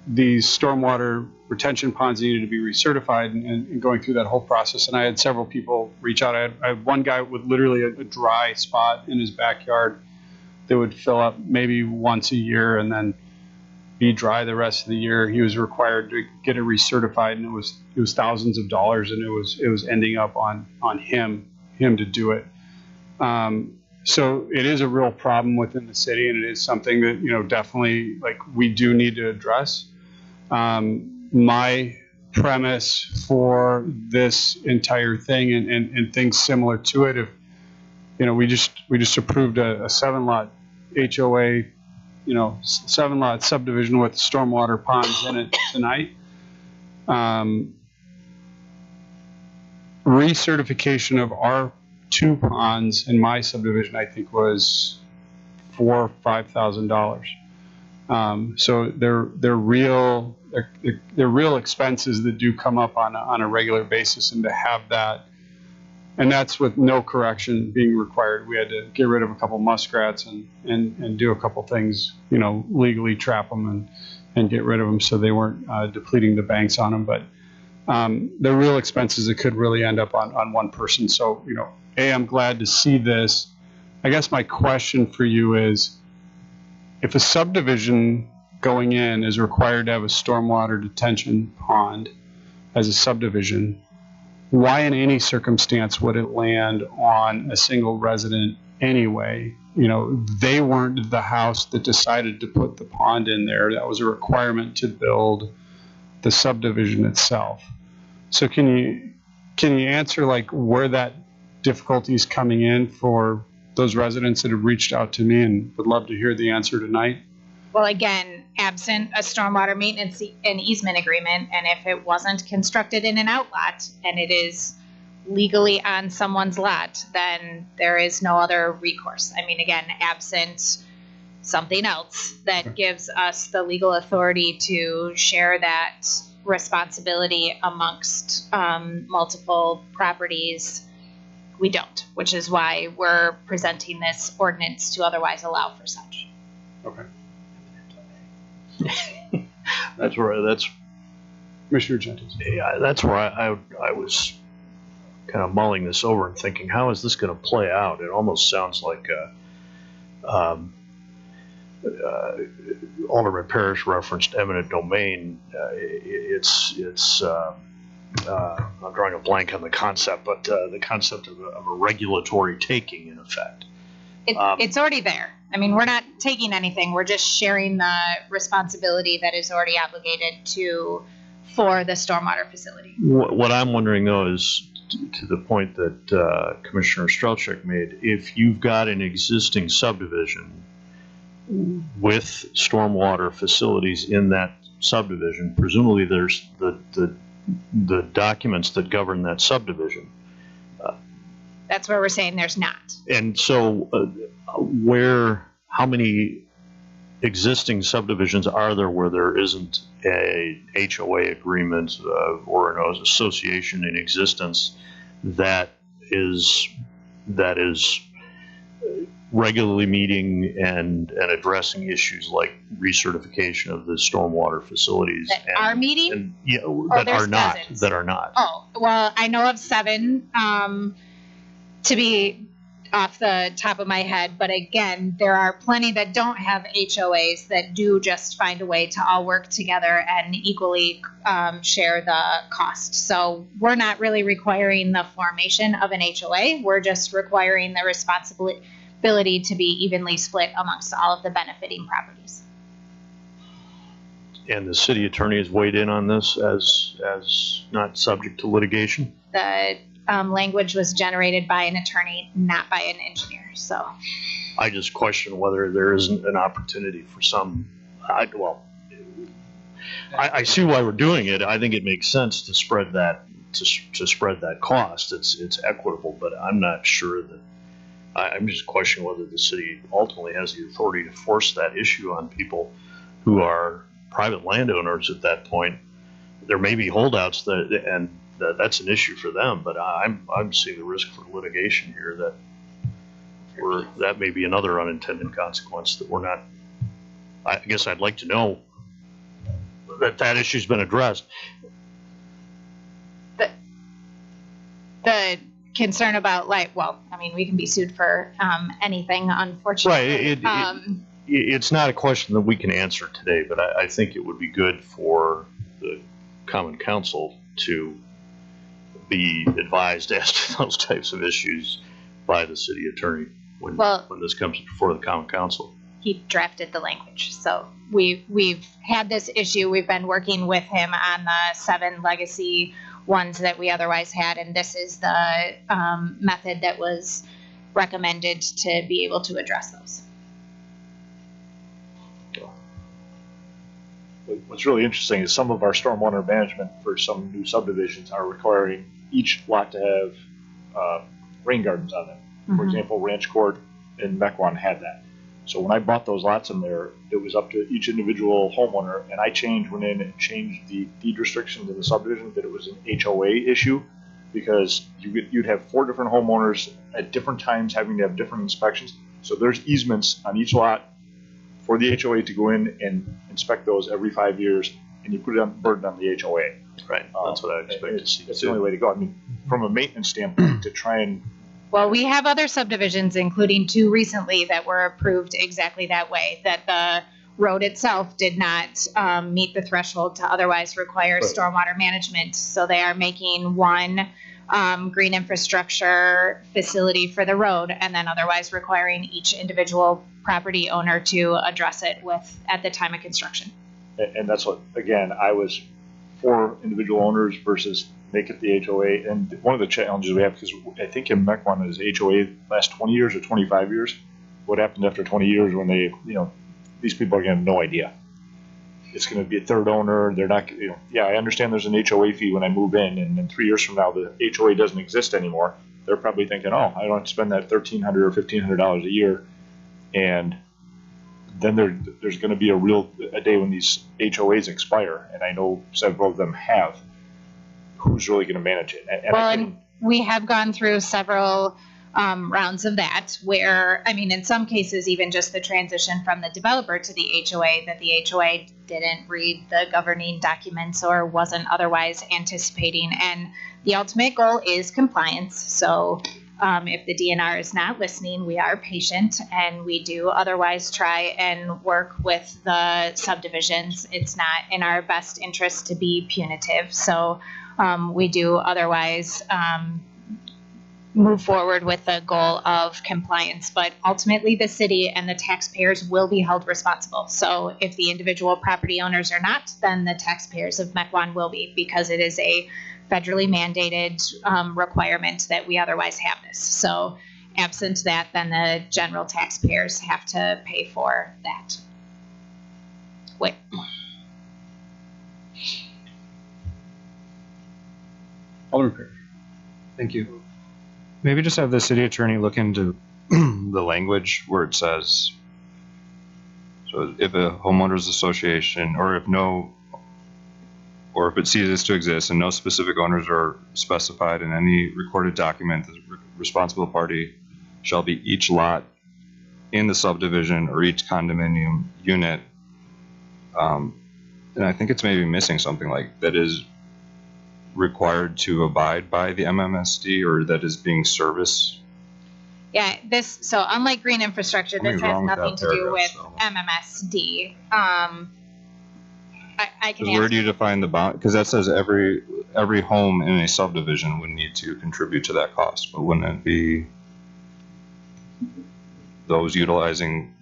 these stormwater retention ponds needed to be recertified and going through that whole process. And I had several people reach out. I had one guy with literally a dry spot in his backyard that would fill up maybe once a year, and then be dry the rest of the year. He was required to get it recertified, and it was thousands of dollars, and it was ending up on him to do it. So it is a real problem within the city, and it is something that, you know, definitely, like, we do need to address. My premise for this entire thing and things similar to it, if, you know, we just approved a 7-lot HOA, you know, 7-lot subdivision with stormwater ponds in it tonight. Recertification of our 2 ponds in my subdivision, I think, was $4,000 or $5,000. So they're real expenses that do come up on a regular basis, and to have that, and that's with no correction being required. We had to get rid of a couple muskrats and do a couple things, you know, legally trap them and get rid of them so they weren't depleting the banks on them. But they're real expenses that could really end up on one person. So, you know, I'm glad to see this. I guess my question for you is, if a subdivision going in is required to have a stormwater detention pond as a subdivision, why in any circumstance would it land on a single resident anyway? You know, they weren't the house that decided to put the pond in there. That was a requirement to build the subdivision itself. So can you answer, like, where that difficulty is coming in for those residents that have reached out to me, and would love to hear the answer tonight? Well, again, absent a stormwater maintenance and easement agreement, and if it wasn't constructed in an outlot and it is legally on someone's lot, then there is no other recourse. I mean, again, absent something else that gives us the legal authority to share that responsibility amongst multiple properties, we don't, which is why we're presenting this ordinance to otherwise allow for such. Okay. That's Commissioner Gentes. Yeah, that's where I was kind of mulling this over and thinking, how is this going to play out? It almost sounds like Alderman Parrish referenced eminent domain. I'm drawing a blank on the concept, but the concept of a regulatory taking, in effect. It's already there. I mean, we're not taking anything. We're just sharing the responsibility that is already obligated for the stormwater facility. What I'm wondering, though, is to the point that Commissioner Strelchik made, if you've got an existing subdivision with stormwater facilities in that subdivision, presumably there's the documents that govern that subdivision. That's where we're saying there's not. And so how many existing subdivisions are there where there isn't a HOA agreement or an association in existence that is regularly meeting and addressing issues like recertification of the stormwater facilities that are meeting? That are not. Oh, well, I know of 7 to be off the top of my head, but again, there are plenty that don't have HOAs that do just find a way to all work together and equally share the cost. So we're not really requiring the formation of an HOA. We're just requiring the responsibility to be evenly split amongst all of the benefiting properties. And the city attorney has weighed in on this as not subject to litigation? The language was generated by an attorney, not by an engineer. So I just question whether there isn't an opportunity for some. I see why we're doing it. I think it makes sense to spread that cost. It's equitable, but I'm not sure that. I'm just questioning whether the city ultimately has the authority to force that issue on people who are private landowners at that point. There may be holdouts that's an issue for them, but I'm seeing the risk for litigation here that may be another unintended consequence that we're not. I guess I'd like to know that issue's been addressed. The concern about we can be sued for anything, unfortunately. Right. It's not a question that we can answer today, but I think it would be good for the common council to be advised as to those types of issues by the city attorney when this comes before the common council. He drafted the language, so we've had this issue. We've been working with him on the 7 legacy ones that we otherwise had, and this is the method that was recommended to be able to address those. What's really interesting is some of our stormwater management for some new subdivisions are requiring each lot to have rain gardens on them. For example, Ranch Court and Mequon had that. So when I bought those lots in there, it was up to each individual homeowner, and I went in and changed the deed restrictions in the subdivision that it was an HOA issue, because you'd have 4 different homeowners at different times having to have different inspections. So there's easements on each lot for the HOA to go in and inspect those every 5 years, and you put it on burden on the HOA. Right, that's what I expect to see. That's the only way to go. I mean, from a maintenance standpoint, to try and Well, we have other subdivisions, including 2 recently, that were approved exactly that way, that the road itself did not meet the threshold to otherwise require stormwater management. So they are making one green infrastructure facility for the road, and then otherwise requiring each individual property owner to address it at the time of construction. And that's what, again, I was for individual owners versus make it the HOA. And one of the challenges we have, because I think in Mequon is HOA last 20 years or 25 years. What happened after 20 years when they, these people are going to have no idea. It's going to be a third owner. They're not, yeah, I understand there's an HOA fee when I move in, and then 3 years from now, the HOA doesn't exist anymore. They're probably thinking, oh, I don't have to spend that $1,300 or $1,500 a year. And then there's going to be a day when these HOAs expire, and I know several of them have. Who's really going to manage it? And we have gone through several rounds of that where, in some cases, even just the transition from the developer to the HOA, that the HOA didn't read the governing documents or wasn't otherwise anticipating. And the ultimate goal is compliance. So if the DNR is not listening, we are patient, and we do otherwise try and work with the subdivisions. It's not in our best interest to be punitive. So we do otherwise move forward with the goal of compliance, but ultimately the city and the taxpayers will be held responsible. So if the individual property owners are not, then the taxpayers of Mequon will be, because it is a federally mandated requirement that we otherwise have this. So absent that, then the general taxpayers have to pay for that. Wait. Alderman Parrish. Thank you. Maybe just have the city attorney look into the language where it says, so if a homeowners association, or if it ceases to exist and no specific owners are specified in any recorded document, the responsible party shall be each lot in the subdivision or each condominium unit. And I think it's maybe missing something like that is required to abide by the MMSD, or that is being serviced. Yeah, so unlike green infrastructure, this has nothing to do with MMSD. I can where do you define the bound? Because that says every home in a subdivision would need to contribute to that cost, but wouldn't it be those utilizing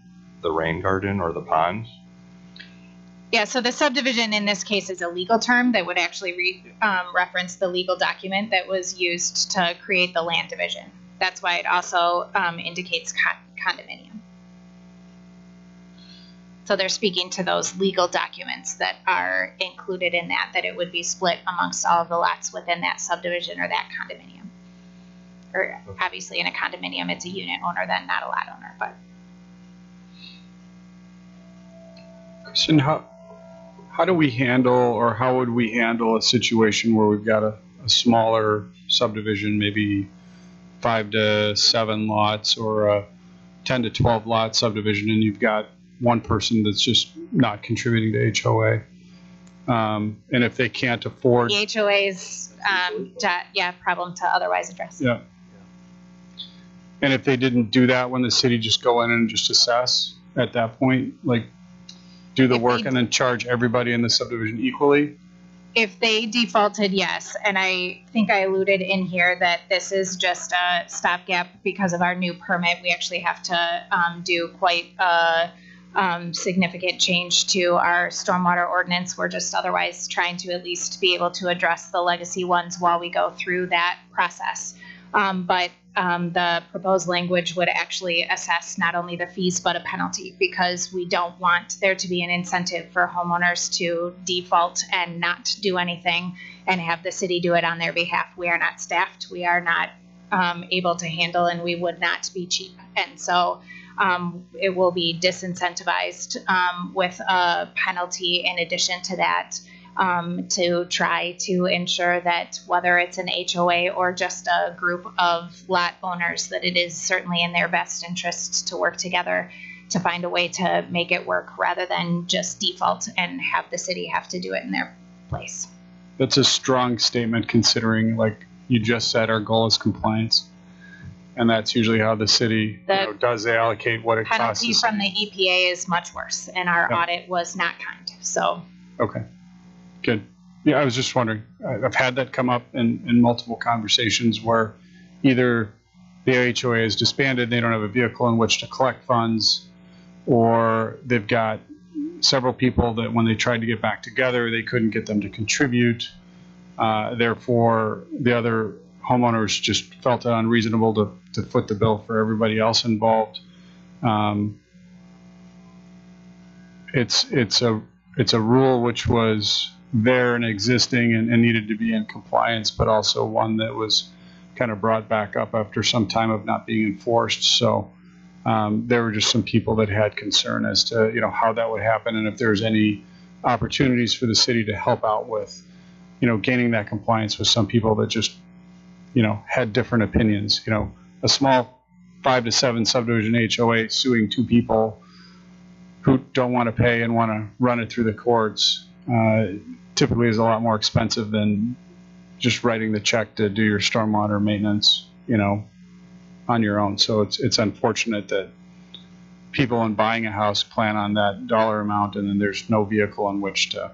the rain garden or the ponds? Yeah, so the subdivision in this case is a legal term that would actually reference the legal document that was used to create the land division. That's why it also indicates condominium. So they're speaking to those legal documents that are included in that it would be split amongst all of the lots within that subdivision or that condominium. Or obviously in a condominium, it's a unit owner, then not a lot owner, but. Christian, how do we handle, or how would we handle a situation where we've got a smaller subdivision, maybe 5 to 7 lots, or a 10 to 12 lot subdivision, and you've got one person that's just not contributing to HOA? And if they can't afford... The HOA's problem to otherwise address. Yeah. And if they didn't do that, when the city just go in and just assess? at that point? Like, do the If work they- and then charge everybody in the subdivision equally? If they defaulted, yes, and I think I alluded in here that this is just a stopgap because of our new permit. We actually have to do quite a significant change to our stormwater ordinance. We're just otherwise trying to at least be able to address the legacy ones while we go through that process. But the proposed language would actually assess not only the fees but a penalty, because we don't want there to be an incentive for homeowners to default and not do anything and have the city do it on their behalf. We are not staffed, we are not able to handle, and we would not be cheap. And so it will be disincentivized with a penalty in addition to that, to try to ensure that whether it's an HOA or just a group of lot owners, that it is certainly in their best interest to work together to find a way to make it work rather than just default and have the city have to do it in their place. That's a strong statement, considering, like you just said, our goal is compliance. And that's usually how the city does. They allocate what it costs. Penalty from the EPA is much worse, and our audit was not kind. So. Okay, good. Yeah, I was just wondering. I've had that come up in multiple conversations where either the HOA is disbanded, they don't have a vehicle in which to collect funds, or they've got several people that when they tried to get back together, they couldn't get them to contribute. Therefore, the other homeowners just felt it unreasonable to foot the bill for everybody else involved. It's a rule which was there and existing and needed to be in compliance, but also one that was kind of brought back up after some time of not being enforced. So there were just some people that had concern as to how that would happen, and if there's any opportunities for the city to help out with gaining that compliance with some people that just had different opinions. A small 5 to 7 subdivision HOA suing 2 people who don't want to pay and want to run it through the courts typically is a lot more expensive than just writing the check to do your stormwater maintenance, on your own. So it's unfortunate that people in buying a house plan on that dollar amount, and then there's no vehicle in which to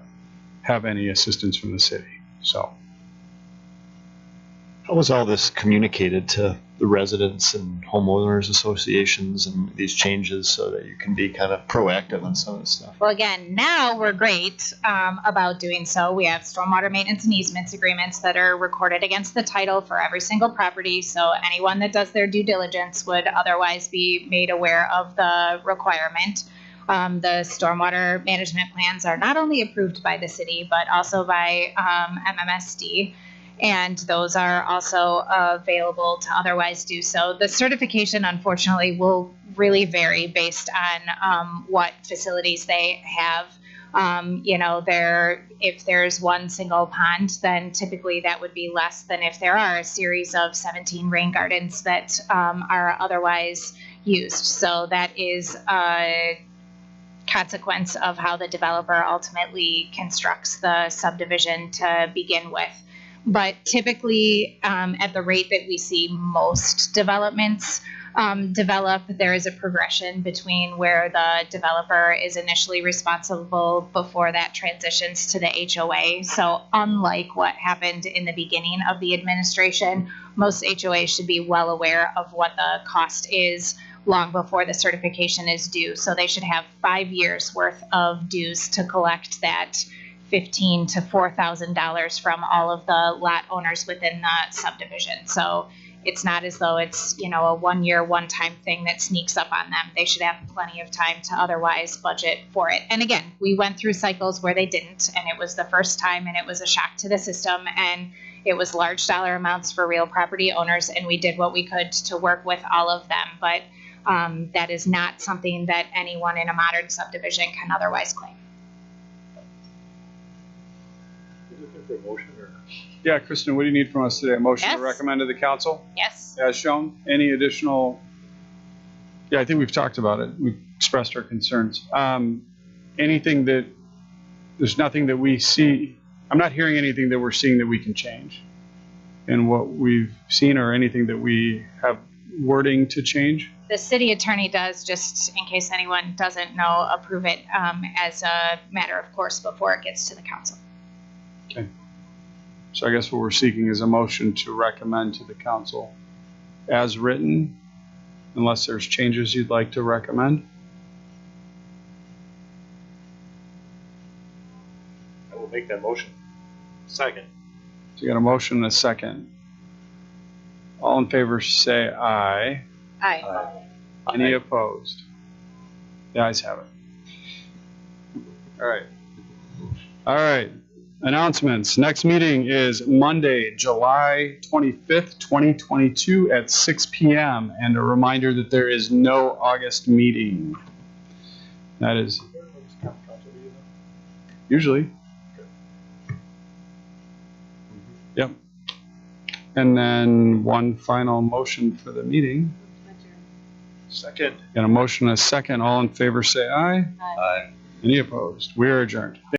have any assistance from the city. So. How was all this communicated to the residents and homeowners associations and these changes so that you can be kind of proactive on some of this stuff? Well, again, now we're great about doing so. We have stormwater maintenance and easements agreements that are recorded against the title for every single property. So anyone that does their due diligence would otherwise be made aware of the requirement. The stormwater management plans are not only approved by the city, but also by MMSD. And those are also available to otherwise do so. The certification, unfortunately, will really vary based on what facilities they have. If there's one single pond, then typically that would be less than if there are a series of 17 rain gardens that are otherwise used. So that is a consequence of how the developer ultimately constructs the subdivision to begin with. But typically, at the rate that we see most developments develop, there is a progression between where the developer is initially responsible before that transitions to the HOA. So unlike what happened in the beginning of the administration, most HOAs should be well aware of what the cost is long before the certification is due. So they should have 5 years worth of dues to collect that $15,000 to $4,000 from all of the lot owners within the subdivision. So it's not as though it's, a 1 year, one-time thing that sneaks up on them. They should have plenty of time to otherwise budget for it. And again, we went through cycles where they didn't, and it was the first time, and it was a shock to the system, and it was large dollar amounts for real property owners, and we did what we could to work with all of them. But that is not something that anyone in a modern subdivision can otherwise claim. Yeah, Kristen, what do you need from us today? A motion to Yes. recommend to the council? Yes. As shown. Any additional? Yeah, I think we've talked about it. We've expressed our concerns. There's nothing that we see. I'm not hearing anything that we're seeing that we can change in what we've seen, or anything that we have wording to change. the city attorney does, just in case anyone doesn't know, approve it as a matter of course before it gets to the council. Okay. So I guess what we're seeking is a motion to recommend to the council as written, unless there's changes you'd like to recommend. I will make that motion. Second. So you got a motion and a second. All in favor say aye. Aye. Any opposed? The ayes have it. All right. All right. Announcements. Next meeting is Monday, July 25th, 2022 at 6 p.m. And a reminder that there is no August meeting. That is usually. Yep. And then one final motion for the meeting. Second. Got a motion and a second. All in favor say aye. Aye. Any opposed? We are adjourned.